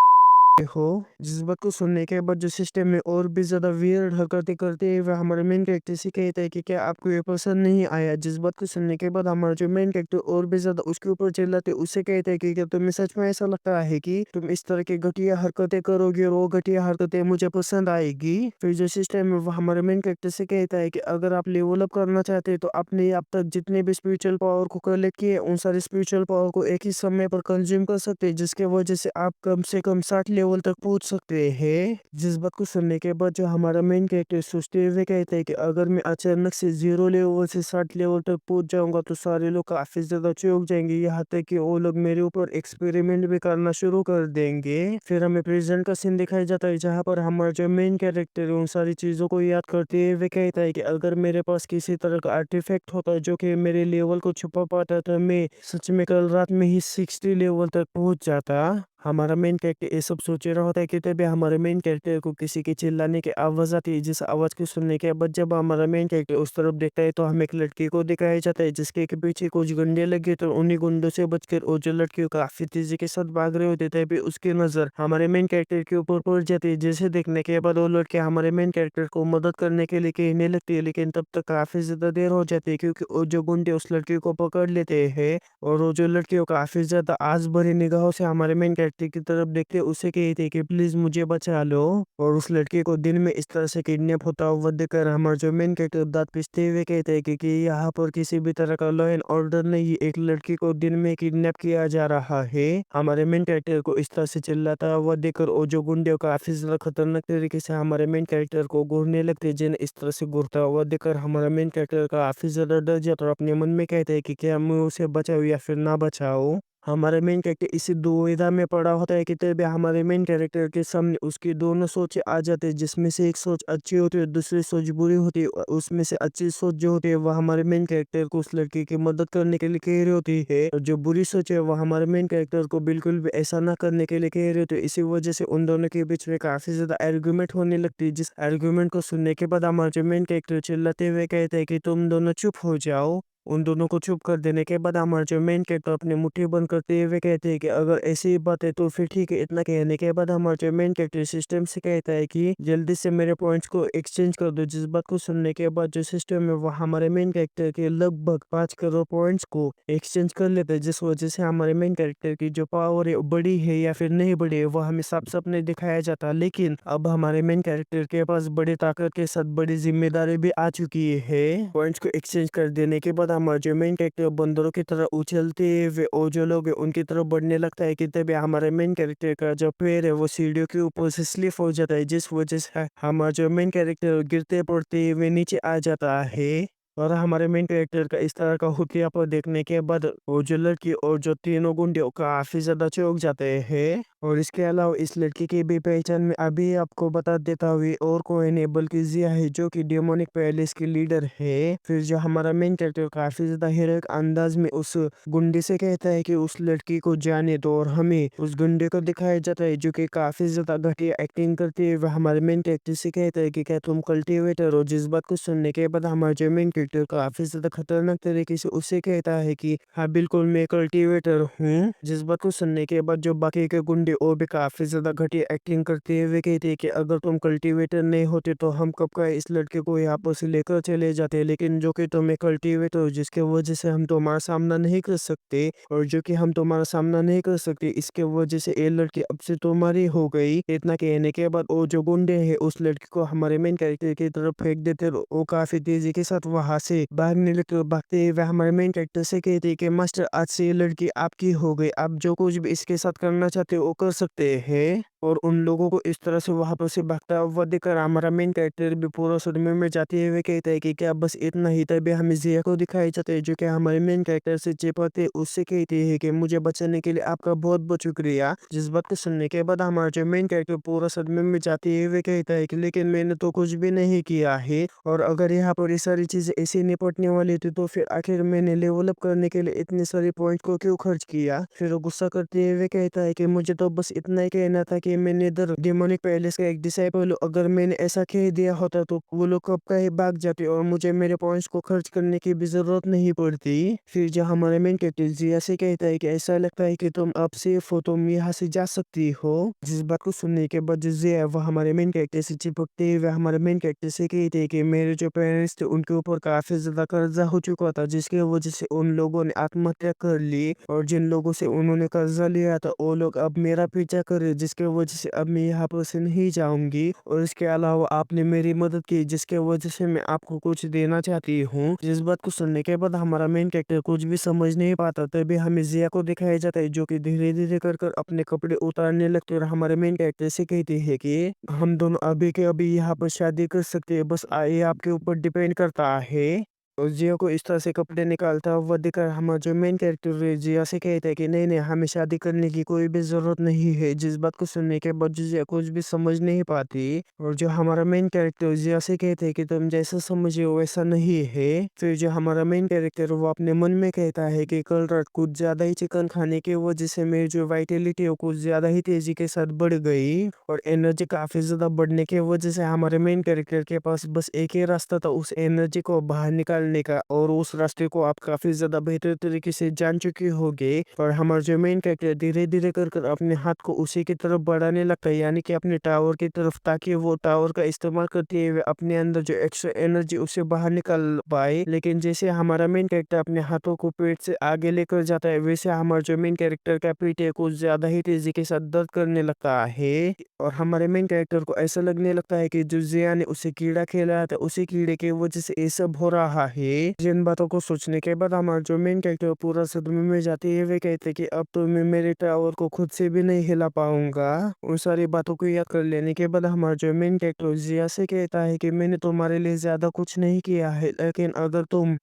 हो। जिस बात को सुनने के बाद जो सिस्टम में और भी ज्यादा वियर्ड हरकतें करते हैं, वह हमारे मेन कैरेक्टर से कहता है कि क्या आपको ये पसंद नहीं आया? जिस बात को सुनने के बाद हमारा जो मेन कैरेक्टर और भी ज्यादा उसके ऊपर चिल्लाते, उससे कहता है कि क्या तुम्हें सच में ऐसा लगता है कि तुम इस तरह की घटिया हरकतें करोगे और वो घटिया हरकतें मुझे पसंद आएगी? फिर जो सिस्टम है वो हमारे मेन कैरेक्टर से कहता है कि अगर आप लेवल अप करना चाहते हैं तो आपने अब तक जितने भी स्पिरिचुअल पावर को कलेक्ट किए उन सारे स्पिरिचुअल पावर को एक ही समय पर कंज्यूम कर सकते हैं, जिसके वजह से आप कम से कम 60 लेवल तक पहुंच सकते हैं। जिस बात को सुनने के बाद जो हमारा मेन कैरेक्टर सोचते हुए कहते हैं कि अगर मैं अचानक से 0 लेवल से 60 लेवल तक पहुंच जाऊंगा तो सारे लोग काफी ज्यादा चौंक जाएंगे, यहाँ तक कि वो लोग मेरे ऊपर एक्सपेरिमेंट भी करना शुरू कर देंगे। फिर हमें प्रेजेंट का सीन दिखाया जाता है जहाँ पर हमारा जो मेन कैरेक्टर है उन सारी चीजों को याद करते हुए कहता है कि अगर मेरे पास किसी तरह का आर्टिफैक्ट होता जो कि मेरे लेवल को छुपा पाता तो मैं सच में कल रात में ही 60 लेवल तक पहुंच जाता। हमारा मेन कैरेक्टर ये सब सोच रहा होता है कि तभी हमारे मेन कैरेक्टर को किसी के चिल्लाने की आवाज आती है। जिस आवाज को सुनने के बाद जब हमारा मेन कैरेक्टर उस तरफ देखता है तो हमें एक लड़की को दिखाया जाता है जिसके के पीछे कुछ गुंडे लगे, तो उन्हीं गुंडों से बचकर वो जो लड़की काफी तेजी के साथ भाग रहे होते थे, उसकी नजर हमारे मेन कैरेक्टर के ऊपर पड़ जाती है। जिसे देखने के बाद वो लड़के हमारे मेन कैरेक्टर को मदद करने के लिए कहने लगती है, लेकिन तब तक काफी ज्यादा देर हो जाती है क्योंकि वो जो गुंडे उस लड़की को पकड़ लेते हैं, और वो जो लड़की को काफी ज्यादा आस भरी निगाहों से हमारे मेन कैरेक्टर की तरफ देखते उसे कहते कि प्लीज मुझे बचा लो। और उस लड़की को दिन में इस तरह से किडनैप होता हुआ देखकर हमारे जो मेन कैरेक्टर दांत पिसते हुए कहते हैं कि यहाँ पर किसी भी तरह का लॉ एंड ऑर्डर नहीं, एक लड़की को दिन में किडनैप किया जा रहा है। हमारे मेन कैरेक्टर को इस तरह से चिल्लाता हुआ देखकर वो जो गुंडे काफी ज्यादा खतरनाक तरीके से हमारे मेन कैरेक्टर को घूरने लगते हैं। जिन्हें इस तरह से घूरता हुआ देखकर हमारा मेन कैरेक्टर काफी ज्यादा डर जाता है और अपने मन में कहते हैं कि क्या मैं उसे बचाऊं या फिर ना बचाऊं। हमारे मेन कैरेक्टर इसी दुविधा में पड़ा होता है कि तभी हमारे मेन कैरेक्टर के सामने उसकी दोनों सोच आ जाते हैं, जिसमें से एक सोच अच्छी होती है, दूसरी सोच बुरी होती है। उसमें से अच्छी सोच जो होती है वह हमारे मेन कैरेक्टर को उस लड़की की मदद करने के लिए कह रही होती है, और जो बुरी सोच है वह हमारे मेन कैरेक्टर को बिल्कुल भी ऐसा ना करने के लिए कह रही होती है। इसी वजह से उन दोनों के बीच में काफी ज्यादा आर्गुमेंट होने लगती है, जिस आर्गुमेंट को सुनने के बाद हमारे जो मेन कैरेक्टर चिल्लाते हुए कहते हैं कि तुम दोनों चुप हो जाओ। उन दोनों को चुप कर देने के बाद हमारा जो मेन कैरेक्टर अपनी मुट्ठी बंद करते हुए कहते हैं कि अगर ऐसी ही बात है तो फिर ठीक है। इतना कहने के बाद हमारा जो मेन कैरेक्टर सिस्टम से कहता है कि जल्दी से मेरे पॉइंट्स को एक्सचेंज कर दो। जिस बात को सुनने के बाद जो सिस्टम है वो हमारे मेन कैरेक्टर के लगभग 5 करोड़ पॉइंट्स को एक्सचेंज कर लेता है, जिस वजह से हमारे मेन कैरेक्टर की जो पावर है वो बड़ी है या फिर नहीं बड़ी है वो हमें साफ साफ नहीं दिखाया जाता। लेकिन अब हमारे मेन कैरेक्टर के पास बड़ी ताकत के साथ बड़ी जिम्मेदारी भी आ चुकी है। पॉइंट्स को एक्सचेंज कर देने के बाद हमारे जो मेन कैरेक्टर बंदरों की तरह उछलते हुए वो जो लोग हैं उनकी तरफ बढ़ने लगता है कि तभी हमारे मेन कैरेक्टर का जो पैर है वो सीढ़ियों के ऊपर से स्लिप हो जाता है, जिस वजह से हमारा जो मेन कैरेक्टर गिरते पड़ते हुए नीचे आ जाता है। और हमारे मेन कैरेक्टर का इस तरह का हुटियापन देखने के बाद वो जो लड़की और जो तीनों गुंडे काफी ज्यादा चौंक जाते हैं। और इसके अलावा इस लड़की की भी पहचान में अभी आपको बता देता हुए और कोई नहीं बल्कि जिया है, जो कि डेमोनिक पैलेस की लीडर है। फिर जो हमारा मेन कैरेक्टर काफी ज्यादा हीरोइक अंदाज में उस गुंडे से कहता है कि उस लड़की को जाने दो, और हमें उस गुंडे को दिखाया जाता है जो कि काफी ज्यादा घटिया एक्टिंग करते हुए हमारे मेन कैरेक्टर से कहता है कि क्या तुम कल्टिवेटर हो। जिस बात को सुनने के बाद हमारे जो मेन कैरेक्टर काफ़ी ज़्यादा खतरनाक तरीके से उससे कहता है कि हाँ बिल्कुल मैं कल्टीवेटर हूँ। जिस बात को सुनने के बाद जो बाकी के गुंडे और भी काफ़ी ज़्यादा घटिया एक्टिंग करते हुए कहते हैं कि अगर तुम कल्टीवेटर नहीं होते तो हम कब का इस लड़के को यहाँ पर से लेकर चले जाते, लेकिन जो कि तुम एक कल्टीवेटर हो जिसके वजह से हम तुम्हारा सामना नहीं कर सकते, और जो कि हम तुम्हारा सामना नहीं कर सकते इसके वजह से ये लड़की अब से तुम्हारी हो गई। इतना कहने के बाद वो जो गुंडे हैं उस लड़की को हमारे मेन कैरेक्टर की तरफ फेंक देते और वो काफी तेजी के साथ वहां से भागने लगते और भागते हुए हमारे मेन कैरेक्टर से कहते हैं कि मास्टर आज से ये लड़की आपकी हो गई, आप जो कुछ भी इसके साथ करना चाहते हो वो कर सकते हैं। और उन लोगों को इस तरह से वहां पर से भागता हुआ देखकर हमारा मेन कैरेक्टर भी पूरा सदमे में जाते हुए कहता है कि क्या बस इतना ही, तभी हमें जिया को दिखाई जाता है जो कि हमारे मेन कैरेक्टर से चिपकते उससे कहती है कि मुझे बचाने के लिए आपका बहुत बहुत शुक्रिया। जिस बात को सुनने के बाद हमारा जो मेन कैरेक्टर पूरा सदमे में जाते हुए कहता है कि लेकिन मैंने तो कुछ भी नहीं किया है, और अगर यहाँ पर ये सारी चीजें ऐसे निपटने वाली थी तो फिर आखिर मैंने लेवल अप करने के लिए इतने सारे पॉइंट को क्यों खर्च किया। फिर वो गुस्सा करते हुए कहता है कि मुझे तो बस इतना ही कहना था कि मैं इधर डेमोनिक पैलेस का एक डिसाइपल हूँ, अगर मैंने ऐसा कह दिया होता तो वो लोग कब का ही भाग जाते और मुझे मेरे पॉइंट्स को खर्च करने की भी जरूरत नहीं पड़ती। फिर जो हमारे मेन कैरेक्टर जिया से कहता है कि ऐसा लगता है कि तुम अब सेफ हो, तुम यहाँ से जा सकती हो। जिस बात को सुनने के बाद जो जिया है वो हमारे मेन कैरेक्टर से चिपकते हुए हमारे मेन कैरेक्टर से कहते हैं कि मेरे जो पेरेंट्स थे उनके ऊपर काफी ज्यादा कर्जा हो चुका था जिसकी वजह से उन लोगों ने आत्महत्या कर ली, और जिन लोगों से उन्होंने कर्जा लिया था वो लोग अब मेरा पीछा कर रहे जिसके वजह से अब मैं यहाँ पर से नहीं जाऊंगी। और इसके अलावा आपने मेरी मदद की जिसके वजह से मैं आपको कुछ देना चाहती हूँ। जिस बात को सुनने के बाद हमारा मेन कैरेक्टर कुछ भी समझ नहीं पाता, तभी हमें जिया को दिखाया जाता है जो कि धीरे धीरे कर कर अपने कपड़े उतारने लगते और हमारे मेन कैरेक्टर से कहती है कि हम दोनों अभी के अभी यहाँ पर शादी कर सकते हैं, बस ये आपके ऊपर डिपेंड करता है। और जिया को इस तरह से कपड़े निकालता हुआ देखकर हमारा जो मेन कैरेक्टर है जिया से कहता है कि नहीं नहीं हमें शादी करने की कोई भी जरूरत नहीं है। जिस बात को सुनने के बाद जो जिया कुछ भी समझ नहीं पाती, और जो हमारा मेन कैरेक्टर जिया से कहते हैं कि तुम जैसा समझे हो वैसा नहीं है। फिर जो हमारा मेन कैरेक्टर वो अपने मन में कहता है कि कल रात कुछ ज्यादा ही चिकन खाने की वजह से मेरी जो वाइटलिटी है कुछ ज्यादा ही तेजी के साथ बढ़ गई, और एनर्जी काफी ज्यादा बढ़ने की वजह से हमारे मेन कैरेक्टर के पास बस एक ही रास्ता था उस एनर्जी को बाहर निकालने का, और उस रास्ते को आप काफी ज्यादा बेहतर तरीके से जान चुके होंगे। और हमारा जो मेन कैरेक्टर धीरे धीरे कर कर अपने हाथ को उसी की तरफ बढ़ाने लगता है, यानी कि अपने टावर की तरफ, ताकि वो टावर का इस्तेमाल करते हुए अपने अंदर जो एक्स्ट्रा एनर्जी उसे बाहर निकाल पाए। लेकिन जैसे हमारा मेन कैरेक्टर अपने हाथों को पेट से आगे लेकर जाता है वैसे हमारा जो मेन कैरेक्टर का पीठ है कुछ ज्यादा ही तेजी के साथ दर्द करने लगता है, और हमारे मेन कैरेक्टर को ऐसा लगने लगता है कि जो जिया ने उसे कीड़ा खेला था उसी कीड़े की वजह से ये सब हो रहा है। जिन बातों को सोचने के बाद हमारा जो मेन कैरेक्टर पूरा सदमे में जाते हुए कहते कि अब तो मैं मेरे टावर को खुद से भी नहीं हिला पाऊंगा। उन सारी बातों को याद कर लेने के बाद हमारा जो मेन कैरेक्टर जिया से कहता है कि मैंने तुम्हारे लिए ज्यादा कुछ नहीं किया है, लेकिन अगर तुम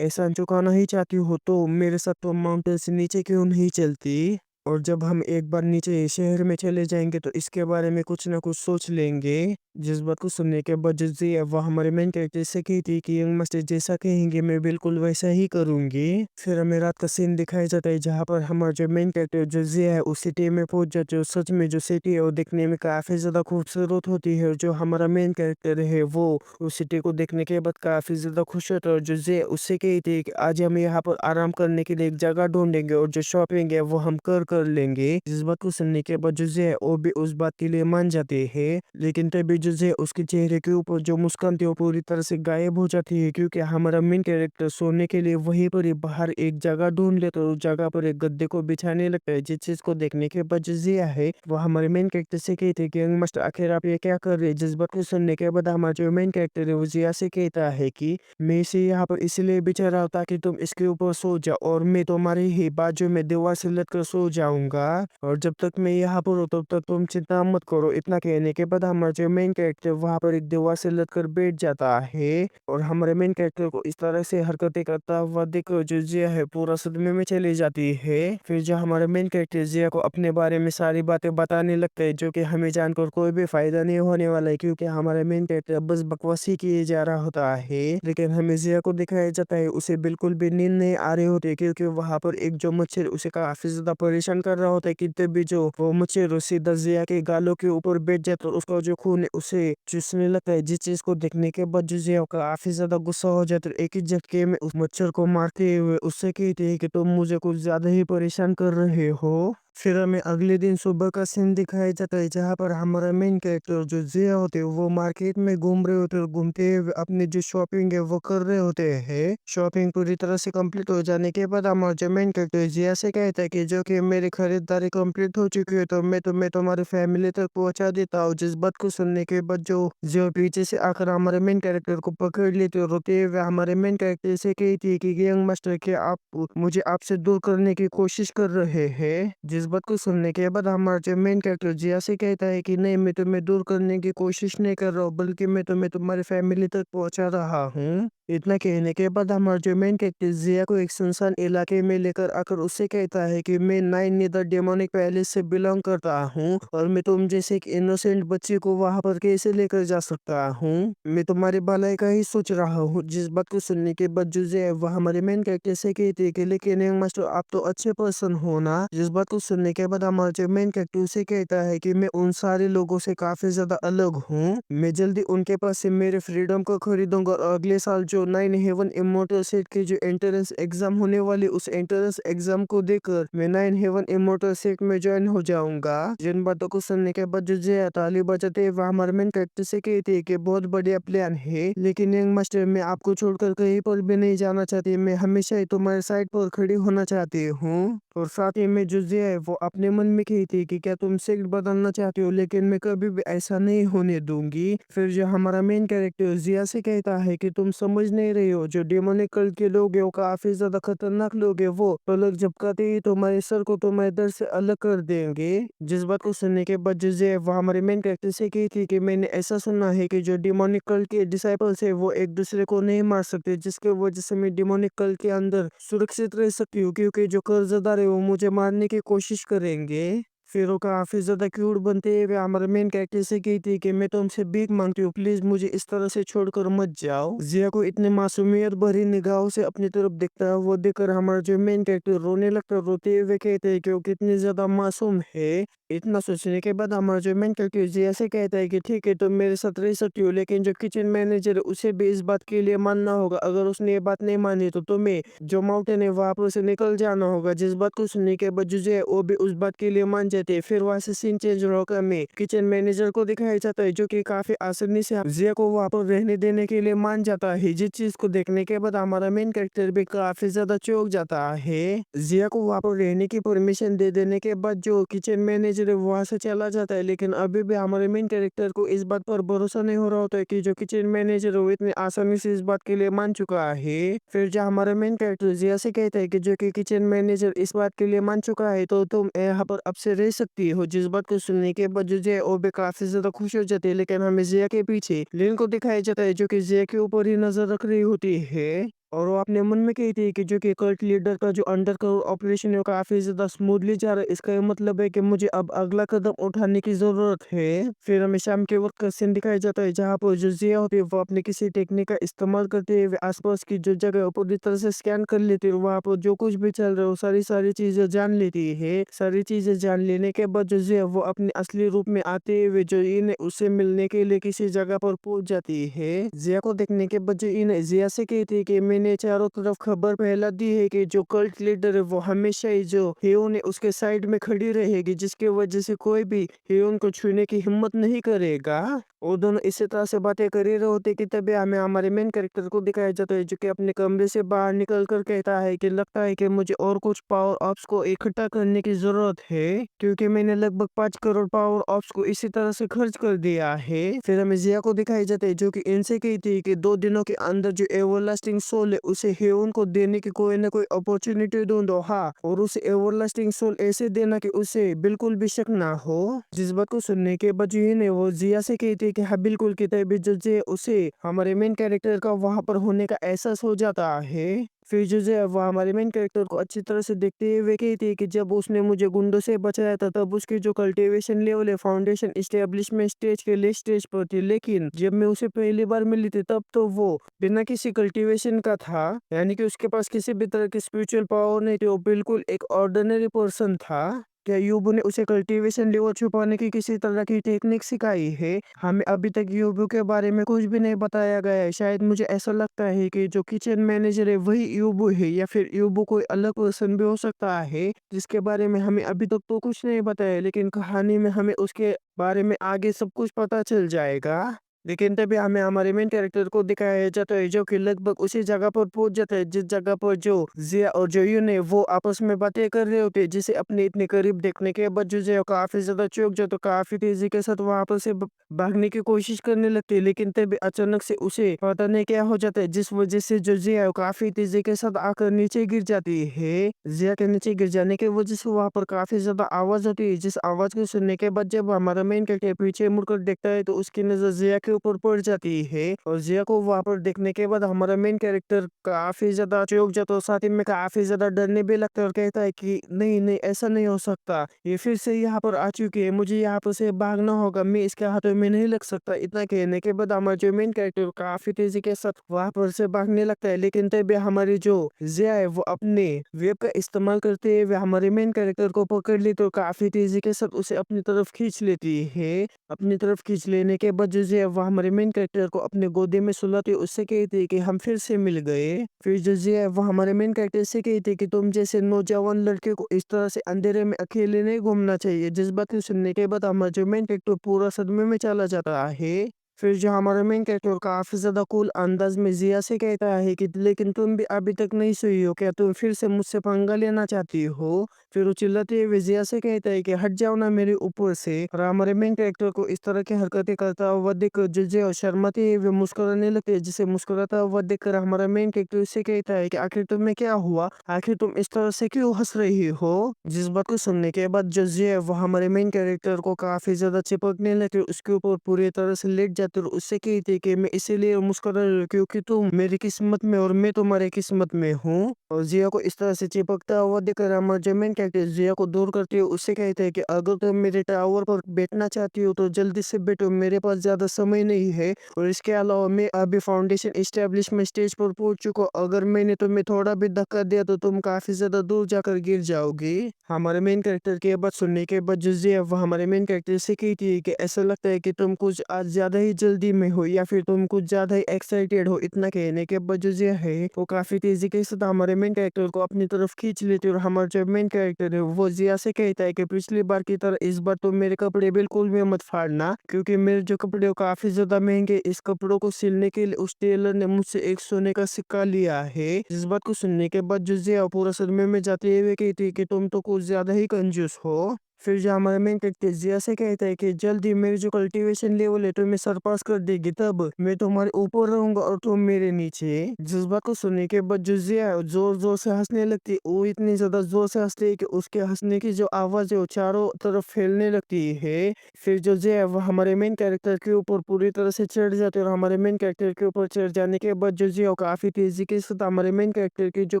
एहसान चुकाना ही चाहती हो तो मेरे साथ तुम माउंटेन से नीचे क्यों नहीं चलती। और जब हम एक बार नीचे शहर में चले जाएंगे तो इसके बारे में कुछ ना कुछ सोच लेंगे। जिस बात को सुनने के बाद जो जी है वो हमारे मेन कैरेक्टर से कहती कि यंग मास्टर जैसा कहेंगे मैं बिल्कुल वैसा ही करूंगी। फिर हमें रात का सीन दिखाया जाता है जहाँ पर हमारा जो मेन कैरेक्टर जो जी है उस सिटी में पहुंच जाते हो। सच में जो सिटी है वो देखने में काफी ज्यादा खूबसूरत होती है, और जो हमारा मेन कैरेक्टर है वो उस सिटी को देखने के बाद काफी ज्यादा खुश होता है, और जो जी है उससे कहती है कि आज हम यहाँ पर आराम करने के लिए एक जगह ढूंढेंगे और जो शॉपिंग है वो हम कर लेंगे। जिस बात को सुनने के बाद जो है वो भी उस बात के लिए मान जाते हैं, लेकिन तभी जो है उसके चेहरे के ऊपर जो मुस्कान थी वो पूरी तरह से गायब हो जाती है, क्योंकि हमारा मेन कैरेक्टर सोने के लिए वहीं पर ही बाहर एक जगह ढूंढ लेता है, उस जगह पर एक गद्दे को बिछाने लगता है। जिस चीज को देखने के बाद जो जिया है वो हमारे मेन कैरेक्टर से कहते हैं कि यंग मास्टर आखिर आप ये क्या कर रहे हैं। जिस बात को सुनने के बाद हमारा जो मेन कैरेक्टर है वो जिया से कहता है कि मैं इसे यहाँ पर इसलिए बिछा रहा हूँ ताकि तुम इसके ऊपर सो जाओ, और मैं तुम्हारे ही बाजू में दीवार से लटकर सो जाऊंगा, और जब तक मैं यहाँ पर हूँ तब तक तुम चिंता मत करो। इतना कहने के बाद हमारा जो मेन कैरेक्टर वहां पर एक दीवार से लटकर बैठ जाता है, और हमारे मेन कैरेक्टर को इस तरह से हरकतें करता हुआ देखकर जो जिया है पूरा सदमे में चली जाती है। फिर जो हमारे मेन कैरेक्टर जिया को अपने बारे में सारी बातें बताने लगता है जो कि हमें जानकर कोई भी फायदा नहीं होने वाला है, क्योंकि हमारे मेन कैरेक्टर बस बकवासी किए जा रहा होता है। लेकिन हमें जिया को दिखाया जाता है उसे बिल्कुल भी नींद नहीं आ रही होती, क्योंकि वहां पर एक जो मच्छर उसे काफी ज्यादा परेशान परेशान कर रहा होता है कि तभी जो वो मुझे सीधा जिया के गालों के ऊपर बैठ जाता है, उसका जो खून है उसे चूसने लगता है। जिस चीज को देखने के बाद जो जिया काफी ज्यादा गुस्सा हो जाता है, एक ही झटके में उस मच्छर को मारते हुए उससे कहते हैं कि तुम मुझे कुछ ज्यादा ही परेशान कर रहे हो। फिर हमें अगले दिन सुबह का सीन दिखाया जाता है जहाँ पर हमारा मेन कैरेक्टर जो जिया होते हैं वो मार्केट में घूम रहे होते हैं, घूमते हुए अपनी जो शॉपिंग है वो कर रहे होते हैं। शॉपिंग पूरी तरह से कंप्लीट हो जाने के बाद हमारा जो मेन कैरेक्टर जिया से कहता है कि जो कि मेरी खरीदारी कंप्लीट हो चुकी है तो मैं तुम्हें तुम्हारी फैमिली तक पहुंचा देता हूँ। जिस बात को सुनने के बाद जो जिया पीछे से आकर हमारे मेन कैरेक्टर को पकड़ लेते और रोते हुए हमारे मेन कैरेक्टर से कहती है कि यंग मास्टर के आप मुझे आपसे दूर करने की कोशिश कर रहे हैं। जिस बात को सुनने के बाद हमारा जो मेन कैरेक्टर जिया से कहता है कि नहीं, मैं तुम्हें दूर करने की कोशिश नहीं कर रहा हूँ, बल्कि मैं तुम्हें तुम्हारी फैमिली तक पहुंचा रहा हूँ। इतना कहने के बाद हमारा जो मेन कैरेक्टर जिया को एक सुनसान इलाके में लेकर आकर उससे कहता है कि मैं नाइन नीदर डेमोनिक पैलेस से बिलोंग करता हूँ और मैं तुम जैसे एक इनोसेंट बच्चे को वहां पर कैसे लेकर जा सकता हूँ। मैं तुम्हारी भलाई का ही सोच रहा हूँ। जिस बात को सुनने के बाद जो है वह हमारे मेन कैरेक्टर से कहते हैं कि लेकिन यंग मास्टर आप तो अच्छे पर्सन हो ना। जिस बात को सुनने के बाद हमारा जो मेन कैरेक्टर से कहता है कि मैं उन सारे लोगों से काफी ज्यादा अलग हूँ, मैं जल्दी उनके पास से मेरे फ्रीडम को खरीदूंगा और अगले साल जो नाइन हेवन इमोर्टल सेट के जो एंट्रेंस एग्जाम होने वाली उस एंट्रेंस एग्जाम को देकर मैं नाइन हेवन इमोर्टल सेट में ज्वाइन हो जाऊंगा। जिन बातों को सुनने के बाद जो जया ताली बजाते हुए हमारे मेन कैरेक्टर से कहते हैं कि बहुत बढ़िया प्लान है, लेकिन यंग मास्टर मैं आपको छोड़कर कहीं पर भी नहीं जाना चाहती, मैं हमेशा ही तुम्हारे साइड पर खड़ी होना चाहती हूँ। और साथ ही में जो जिया है वो अपने मन में कहती है कि क्या तुम सेक्स बदलना चाहते हो, लेकिन मैं कभी भी ऐसा नहीं होने दूंगी। फिर जो हमारा मेन कैरेक्टर जिया से कहता है कि तुम समझ नहीं रही हो, जो डेमोनिक कल के लोग है वो काफी ज्यादा खतरनाक लोग है, वो पलक झपकाते ही तुम्हारे सर को तुम्हारे दर से अलग कर देंगे। जिस बात को सुनने के बाद जो जिया है वो हमारे मेन कैरेक्टर से कहती है कि मैंने ऐसा सुना है कि जो डेमोनिक कल के डिसाइपल्स है वो एक दूसरे को नहीं मार सकते, जिसके वजह से मैं डेमोनिक कल के अंदर सुरक्षित रह सकती हूँ, क्योंकि जो कर्जदार है वो मुझे मारने की कोशिश करेंगे। फिर वो काफी ज्यादा क्यूट बनते हुए हमारे मेन कैरेक्टर से कहती है कि मैं तुमसे भीख मांगती हूँ, प्लीज मुझे इस तरह से छोड़कर मत जाओ। जिया को इतने मासूमियत भरी निगाहों से अपनी तरफ देखता है, वो देखकर हमारा जो मेन कैरेक्टर रोने लगता है, रोते हुए कहते हैं कि वो कितनी ज्यादा मासूम है। इतना सोचने के बाद हमारा जो मेन कैरेक्टर जिया से कहता है कि ठीक है तुम मेरे साथ रह सकती हो, लेकिन जो किचन मैनेजर है उसे भी इस बात के लिए मानना होगा, अगर उसने ये बात नहीं मानी तो तुम्हें जो माउंटेन है वहां पर से निकल जाना होगा। जिस बात को सुनने के बाद जो है वो भी उस बात के लिए मान जाते हैं। फिर वहां से सीन चेंज होकर हमें किचन मैनेजर को दिखाया जाता है जो कि काफी आसानी से जिया को वहां पर रहने देने के लिए मान जाता है। जिस चीज को देखने के बाद हमारा मेन कैरेक्टर भी काफी ज्यादा चौंक जाता है। जिया को वहां पर रहने की परमिशन दे देने के बाद जो किचन मैनेजर है वहां से चला जाता है, लेकिन अभी भी हमारे मेन कैरेक्टर को इस बात पर भरोसा नहीं हो रहा होता है कि जो किचन मैनेजर है वो इतनी आसानी से इस बात के लिए मान चुका है। फिर जो हमारा मेन कैरेक्टर जिया से कहता है कि जो कि किचन मैनेजर इस बात के लिए मान चुका है तो तुम यहाँ पर अब से रह सकती हो। जिस बात को सुनने के बाद जो है वो भी काफी ज्यादा खुश हो जाते हैं, लेकिन हमें जिया के पीछे लिन को दिखाया जाता है जो कि जिया के ऊपर ही नजर रख रही होती है। और वो अपने मन में कहती है कि जो कि कल्ट लीडर का जो अंडर कवर ऑपरेशन है वो काफी ज्यादा स्मूथली जा रहा है, इसका ये मतलब है कि मुझे अब अगला कदम उठाने की जरूरत है। फिर हमें शाम के वक्त का सीन दिखाया जाता है जहाँ पर जो जिया होती है वो अपने किसी टेक्निक का इस्तेमाल करते हुए आसपास की जो जगह है वो पूरी तरह से स्कैन कर लेती है, वहाँ पर जो कुछ भी चल रहा है वो सारी सारी चीजें जान लेती है। सारी चीजें जान लेने के बाद जो जिया वो अपने असली रूप में आते हुए जो इन उससे मिलने के लिए किसी जगह पर पहुंच जाती है। जिया को देखने के बाद जो इन जिया से कहती है कि मैंने चारों तरफ खबर फैला दी है कि जो कल्ट लीडर है वो हमेशा ही जो हेयोन है उसके साइड में खड़ी रहेगी, जिसकी वजह से कोई भी हेयोन को छूने की हिम्मत नहीं करेगा। वो दोनों इसी तरह से बातें कर ही रहे होते कि तभी हमें हमारे मेन कैरेक्टर को दिखाया जाता है जो कि अपने कमरे से बाहर निकल कर कहता है कि लगता है कि मुझे और कुछ पावर ऑप्स को इकट्ठा करने की जरूरत है, क्योंकि मैंने लगभग 5 करोड़ पावर ऑप्स को इसी तरह से खर्च कर दिया है। फिर हमें जिया को दिखाई जाता है जो कि इनसे कहती है कि 2 दिनों के अंदर जो एवरलास्टिंग सोल है उसे हेवन को देने की कोई ना कोई अपॉर्चुनिटी ढूंढो, हाँ, और उसे एवरलास्टिंग सोल ऐसे देना कि उसे बिल्कुल भी शक ना हो। जिस बात को सुनने के बाद जो है वो जिया से कहती है कि हाँ बिल्कुल कि तभी जो है उसे हमारे मेन कैरेक्टर का वहाँ पर होने का एहसास हो जाता है। फिर जो है वो हमारे मेन कैरेक्टर को अच्छी तरह से देखते हुए कहती है कि जब उसने मुझे गुंडों से बचाया था तब उसकी जो कल्टीवेशन लेवल है फाउंडेशन एस्टेब्लिशमेंट स्टेज के लिए स्टेज पर थी, लेकिन जब मैं उसे पहली बार मिली थी तब तो वो बिना किसी कल्टीवेशन का था, यानी कि उसके पास किसी भी तरह की स्पिरिचुअल पावर नहीं थी, वो बिल्कुल एक ऑर्डिनरी पर्सन था। क्या यूबू ने उसे कल्टीवेशन लेवल छुपाने की किसी तरह की टेक्निक सिखाई है? हमें अभी तक यूबू के बारे में कुछ भी नहीं बताया गया है। शायद मुझे ऐसा लगता है कि जो किचन मैनेजर है वही यूबू है, या फिर यूबू कोई अलग पर्सन भी हो सकता है जिसके बारे में हमें अभी तक तो कुछ नहीं बताया, लेकिन कहानी में हमें उसके बारे में आगे सब कुछ पता चल जाएगा। लेकिन तभी हमें हमारे मेन कैरेक्टर को दिखाया जाता है जो कि लगभग उसी जगह पर पहुंच जाता है जिस जगह पर जो जिया और जोयू ने वो आपस में बातें कर रहे होते हैं, जिसे अपने इतने करीब देखने के बाद जो है काफी ज्यादा चौंक जाता है, काफी तेजी के साथ वहां पर से भागने की कोशिश करने लगती है, लेकिन तभी अचानक से उसे पता नहीं क्या हो जाता है जिस वजह से जो जिया है वो काफी तेजी के साथ आकर नीचे गिर जाती है। जिया के नीचे गिर जाने की वजह से वहां पर काफी ज्यादा आवाज होती है, जिस आवाज को सुनने के बाद जब हमारा मेन कैरेक्टर पीछे मुड़कर देखता है तो उसकी नजर जिया के ऊपर पड़ जाती है, और जिया को वहां पर देखने के बाद हमारा मेन कैरेक्टर काफी ज्यादा चौंक जाता है और साथ ही में काफी ज्यादा डरने भी लगता है और कहता है कि नहीं नहीं ऐसा नहीं हो सकता, ये फिर से यहाँ पर आ चुकी है, मुझे यहाँ पर से भागना होगा, मैं इसके हाथों में नहीं लग सकता। इतना कहने के बाद हमारा जो मेन कैरेक्टर काफी तेजी के साथ वहां पर से भागने लगता है, लेकिन तभी हमारी जो जिया है वो अपने वेब का इस्तेमाल करते हुए हमारे मेन कैरेक्टर को पकड़ लेती है और काफी तेजी के साथ उसे अपनी तरफ खींच लेती है। अपनी तरफ खींच लेने के बाद जो है वह हमारे मेन कैरेक्टर को अपने गोदी में सुलाती है, उससे कहती है कि हम फिर से मिल गए। फिर जो है वह हमारे मेन कैरेक्टर से कहती है कि तुम जैसे नौजवान लड़के को इस तरह से अंधेरे में अकेले नहीं घूमना चाहिए, जिस बात को सुनने के बाद हमारा जो मेन कैरेक्टर पूरा सदमे में चला जाता है। फिर जो हमारा मेन कैरेक्टर काफी ज्यादा कूल अंदाज में जिया से कहता है कि लेकिन तुम भी अभी तक नहीं सोई हो क्या, तुम फिर से मुझसे पंगा लेना चाहती हो? फिर वो चिल्लाते हुए जिया से कहता है कि हट जाओ ना मेरे ऊपर से, और हमारे मेन कैरेक्टर को इस तरह की हरकतें करता हुआ देख जजे और शर्माते हुए मुस्कुराने लगते हैं, जिसे मुस्कुराता हुआ देखकर हमारा मेन कैरेक्टर उससे कहता है कि आखिर तुम्हें क्या हुआ, आखिर तुम इस तरह से क्यों हंस रही हो? जिस बात को सुनने के बाद जजे है वो हमारे मेन कैरेक्टर को काफी ज्यादा चिपकने लगे, उसके ऊपर पूरी तरह से लेट जाते और उससे कहते हैं कि मैं इसीलिए मुस्कुरा रही हूँ क्योंकि तुम मेरी किस्मत में और मैं तुम्हारी किस्मत में हूँ। और जिया को इस तरह से चिपकता हुआ देखकर हमारा जो मेन कैरेक्टर जिया को दूर करते हुए उससे कहते हैं कि अगर तुम मेरे टावर पर बैठना चाहती हो तो जल्दी से बैठो, मेरे पास ज्यादा समय नहीं है, और इसके अलावा मैं अभी फाउंडेशन एस्टेब्लिशमेंट स्टेज पर पहुंच चुका हूं, अगर मैंने तुम्हें थोड़ा भी धक्का दिया तो तुम काफी ज्यादा दूर जाकर गिर जाओगी। हमारे मेन कैरेक्टर की बात सुनने के बाद जो जिया वो हमारे मेन कैरेक्टर से कहती है कि ऐसा लगता है कि तुम कुछ आज ज्यादा ही जल्दी में हो या फिर तुम कुछ ज्यादा ही एक्साइटेड हो। इतना कहने के बाद जो जिया है वो काफी तेजी के साथ हमारे मेन कैरेक्टर को अपनी तरफ खींच लेती है, और हमारा जो मेन कैरेक्टर है वो जिया से कहता है कि पिछली बार की तरह इस बार तो मेरे कपड़े बिल्कुल भी मत फाड़ना, क्योंकि मेरे जो कपड़े वो काफी ज्यादा महंगे, इस कपड़ों को सिलने के लिए उस टेलर ने मुझसे एक सोने का सिक्का लिया है। इस बात को सुनने के बाद जो जिया पूरा सदमे में जाते हुए कहती है कि तुम तो कुछ ज्यादा ही कंजूस हो। फिर जो हमारा मेन कैरेक्टर जिया से कहता है कि जल्दी मेरी जो कल्टीवेशन लेवल है तो मैं सरपास कर देगी, तब मैं तुम्हारे ऊपर रहूंगा और तुम मेरे नीचे। जिस बात को सुनने के बाद जो जिया जोर जोर से हंसने लगती है, वो इतनी ज्यादा जोर से हंसती है कि उसके हंसने की जो आवाज है वो चारों तरफ फैलने लगती है। फिर जो जिया है वो हमारे मेन कैरेक्टर के ऊपर पूरी तरह से चढ़ जाते हैं, और हमारे मेन कैरेक्टर के ऊपर चढ़ जाने के बाद जो जिया वो काफी तेजी के साथ हमारे मेन कैरेक्टर के जो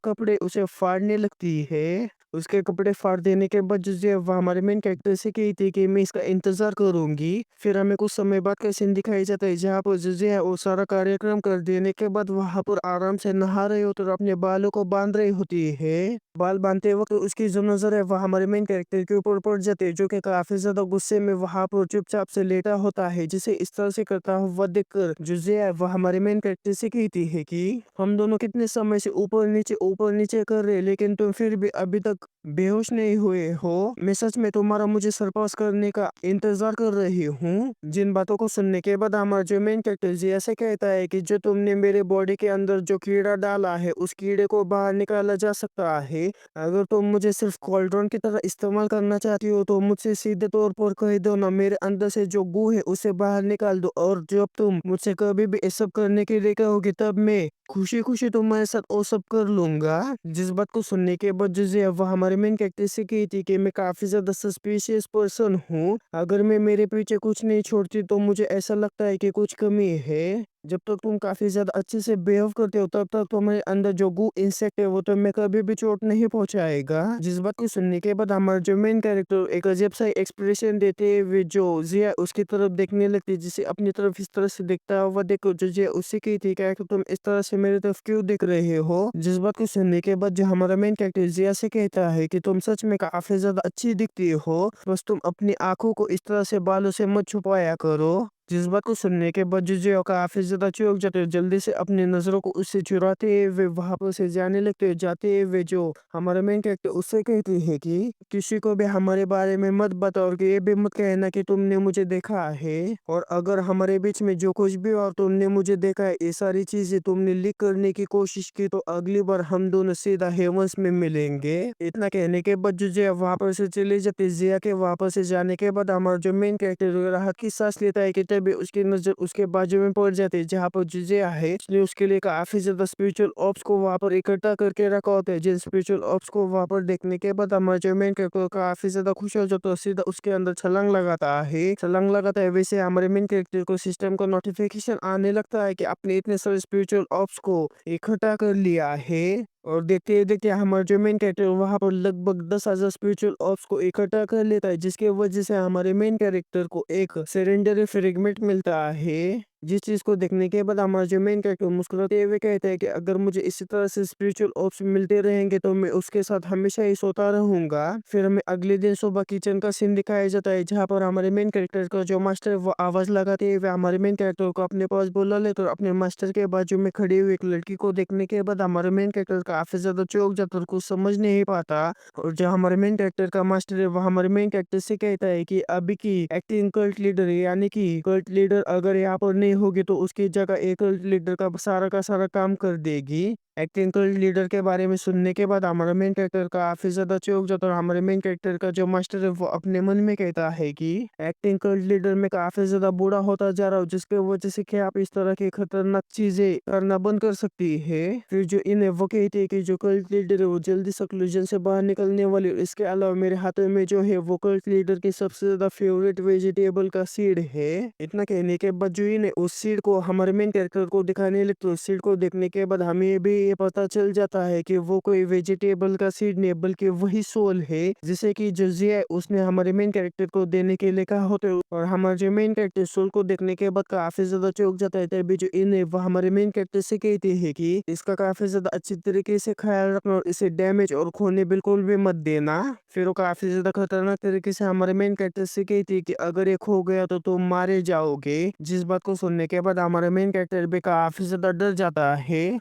कपड़े उसे फाड़ने लगती है। उसके कपड़े फाड़ देने के बाद जो है वो हमारे मेन कैरेक्टर से कहती है कि मैं इसका इंतजार करूंगी। फिर हमें कुछ समय बाद का सीन दिखाई जाता है जहाँ पर जो है वो सारा कार्यक्रम कर देने के बाद वहां पर आराम से नहा रही होती है और अपने बालों को बांध रही होती है। बाल बांधते वक्त उसकी जो नजर है वह हमारे मेन कैरेक्टर के ऊपर पड़ जाती है, जो कि काफी ज्यादा गुस्से में वहां पर चुपचाप से लेटा होता है, जिसे इस तरह से करता हुआ देखकर जो है वह हमारे मेन कैरेक्टर से कहती है कि हम दोनों कितने समय से ऊपर नीचे कर रहे हैं, लेकिन तुम फिर भी अभी तक बेहोश नहीं हुए हो, मैं सच में तुम्हारा मुझे सरपास करने का इंतजार कर रही हूँ। जिन बातों को सुनने के बाद हमारा जो मेन कैरेक्टर जी ऐसे कहता है कि जो तुमने मेरे बॉडी के अंदर जो कीड़ा डाला है उस कीड़े को बाहर निकाला जा सकता है, अगर तुम मुझे सिर्फ कॉल्ड्रॉन की तरह इस्तेमाल करना चाहती हो तो मुझसे सीधे तौर पर कह दो ना, मेरे अंदर से जो गू है उसे बाहर निकाल दो, और जब तुम मुझसे कभी भी ये सब करने के लिए कहोगे तब मैं खुशी खुशी तुम्हारे साथ वो सब कर लूंगा। जिस बात को सुनने के बाद जो है वह हमारे मेन कैरेक्टर से कहती है कि मैं काफी ज्यादा सस्पिशियस पर्सन हूँ। अगर मैं मेरे पीछे कुछ नहीं छोड़ती तो मुझे ऐसा लगता है कि कुछ कमी है। जब तक तुम काफ़ी ज़्यादा अच्छे से बिहेव करते हो तब तक तुम्हारे अंदर जो गू इंसेक्ट है वो तुम्हें कभी भी चोट नहीं पहुँचाएगा। जिस बात को सुनने के बाद हमारा जो मेन कैरेक्टर एक अजीब सा एक्सप्रेशन देते हुए जो जिया उसकी तरफ देखने लगती, जिसे अपनी तरफ इस तरह से देखता हुआ देखो जो जिया उससे कहती क्या है कि तुम इस तरह से मेरी तरफ क्यों देख रहे हो। जिस बात को सुनने के बाद जो हमारा मेन कैरेक्टर जिया से कहता है कि तुम सच में काफ़ी ज़्यादा अच्छी दिखती हो, बस तुम अपनी आँखों को इस तरह से बालों से मत छुपाया करो। जिस बात को सुनने के बाद जो काफ़ी ज़्यादा चौंक जाते हैं, जल्दी से अपनी नज़रों को उससे चुराते हुए वहाँ पर से जाने लगते हैं। जाते हुए जो हमारा मेन कैरेक्टर उससे कहती है कि किसी को भी हमारे बारे में मत बताओ और कि ये भी मत कहना कि तुमने मुझे देखा है, और अगर हमारे बीच में जो कुछ भी और तुमने मुझे देखा है ये सारी चीज़ें तुमने लीक करने की कोशिश की तो अगली बार हम दोनों सीधा हेवंस में मिलेंगे। इतना कहने के बाद जो वहाँ पर से चली जाती है। जिया के वापस से जाने के बाद हमारा जो मेन कैरेक्टर राहत की सांस लेता है कि तभी उसकी नजर उसके बाजू में पड़ जाती है जहाँ पर जिया है। उसने उसके लिए काफी ज्यादा स्पिरिचुअल ऑप्स को वहाँ पर इकट्ठा करके रखा होता है। जिन स्पिरिचुअल ऑप्स को वहाँ पर देखने के बाद हमारा जो मेन कैरेक्टर काफी ज्यादा खुश हो जाता है, सीधा उसके अंदर छलांग लगाता है। वैसे हमारे मेन कैरेक्टर को सिस्टम का नोटिफिकेशन आने लगता है कि आपने इतने सारे स्पिरिचुअल ऑप्स को इकट्ठा कर लिया है, और देखते देखते हमारा जो मेन कैरेक्टर वहाँ पर लगभग 10,000 स्पिरिचुअल ऑप्स को इकट्ठा कर लेता है, जिसके वजह से हमारे मेन कैरेक्टर को एक सेरेंडरी फ्रेगमेंट मिलता है। जिस चीज को देखने के बाद हमारा जो मेन कैरेक्टर मुस्कुराते हुए कहता है कि अगर मुझे इसी तरह से स्पिरिचुअल ऑप्स मिलते रहेंगे तो मैं उसके साथ हमेशा ही सोता रहूंगा। फिर हमें अगले दिन सुबह किचन का सीन दिखाया जाता है जहाँ पर हमारे मेन कैरेक्टर का जो मास्टर है वो आवाज लगाते हुए हमारे मेन कैरेक्टर को अपने पास बुला लेते और अपने मास्टर के बाजू में खड़ी हुई एक लड़की को देखने के बाद हमारे मेन कैरेक्टर काफी ज्यादा चौंक जाता और कुछ समझ नहीं पाता। और जो हमारे मेन कैरेक्टर का मास्टर है वो हमारे मेन कैरेक्टर से कहता है कि अभी की एक्टिंग कल्ट लीडर है, यानी कि कल्ट लीडर अगर यहाँ पर नहीं होगी तो उसकी जगह एक कल्ट लीडर का सारा काम कर देगी। एक्टिंग कल्ट लीडर के बारे में सुनने के बाद हमारा मेन कैरेक्टर काफी ज्यादा चौंक जाता है और हमारे मेन कैरेक्टर का जो मास्टर है वो अपने मन में कहता है कि एक्टिंग कल्ट लीडर में काफी ज्यादा बुरा होता जा रहा हूँ, जिसके वजह से क्या आप इस तरह की खतरनाक चीजें करना बंद कर सकती है। फिर जो इन्हें वो कहती है कि जो कल्ट लीडर है वो जल्दी से क्लूजन से बाहर निकलने वाली है। इसके अलावा मेरे हाथों में जो है वो कल्ट लीडर की सबसे ज्यादा फेवरेट वेजिटेबल का सीड है। इतना कहने के बाद जो इन्हें उस सीड को हमारे मेन कैरेक्टर को दिखाने लगते, उस सीड को देखने के बाद हमें भी ये पता चल जाता है कि वो कोई वेजिटेबल का सीड नहीं बल्कि वही सोल है जिसे कि जजिया है उसने हमारे मेन कैरेक्टर को देने के लिए कहा होता है। और हमारे जो मेन कैरेक्टर सोल को देखने के बाद काफी ज्यादा चौंक जाता है। तभी जो इन्हें वो हमारे मेन कैरेक्टर से कहते हैं कि इसका काफी ज्यादा अच्छी तरीके से ख्याल रखना और इसे डैमेज और खोने बिल्कुल भी मत देना। फिर वो काफी ज्यादा खतरनाक तरीके से हमारे मेन कैरेक्टर से कहती है कि अगर ये खो गया तो तुम मारे जाओगे। जिस बात को सुनने के बाद हमारा मेन कैरेक्टर भी काफी ज्यादा डर जाता है।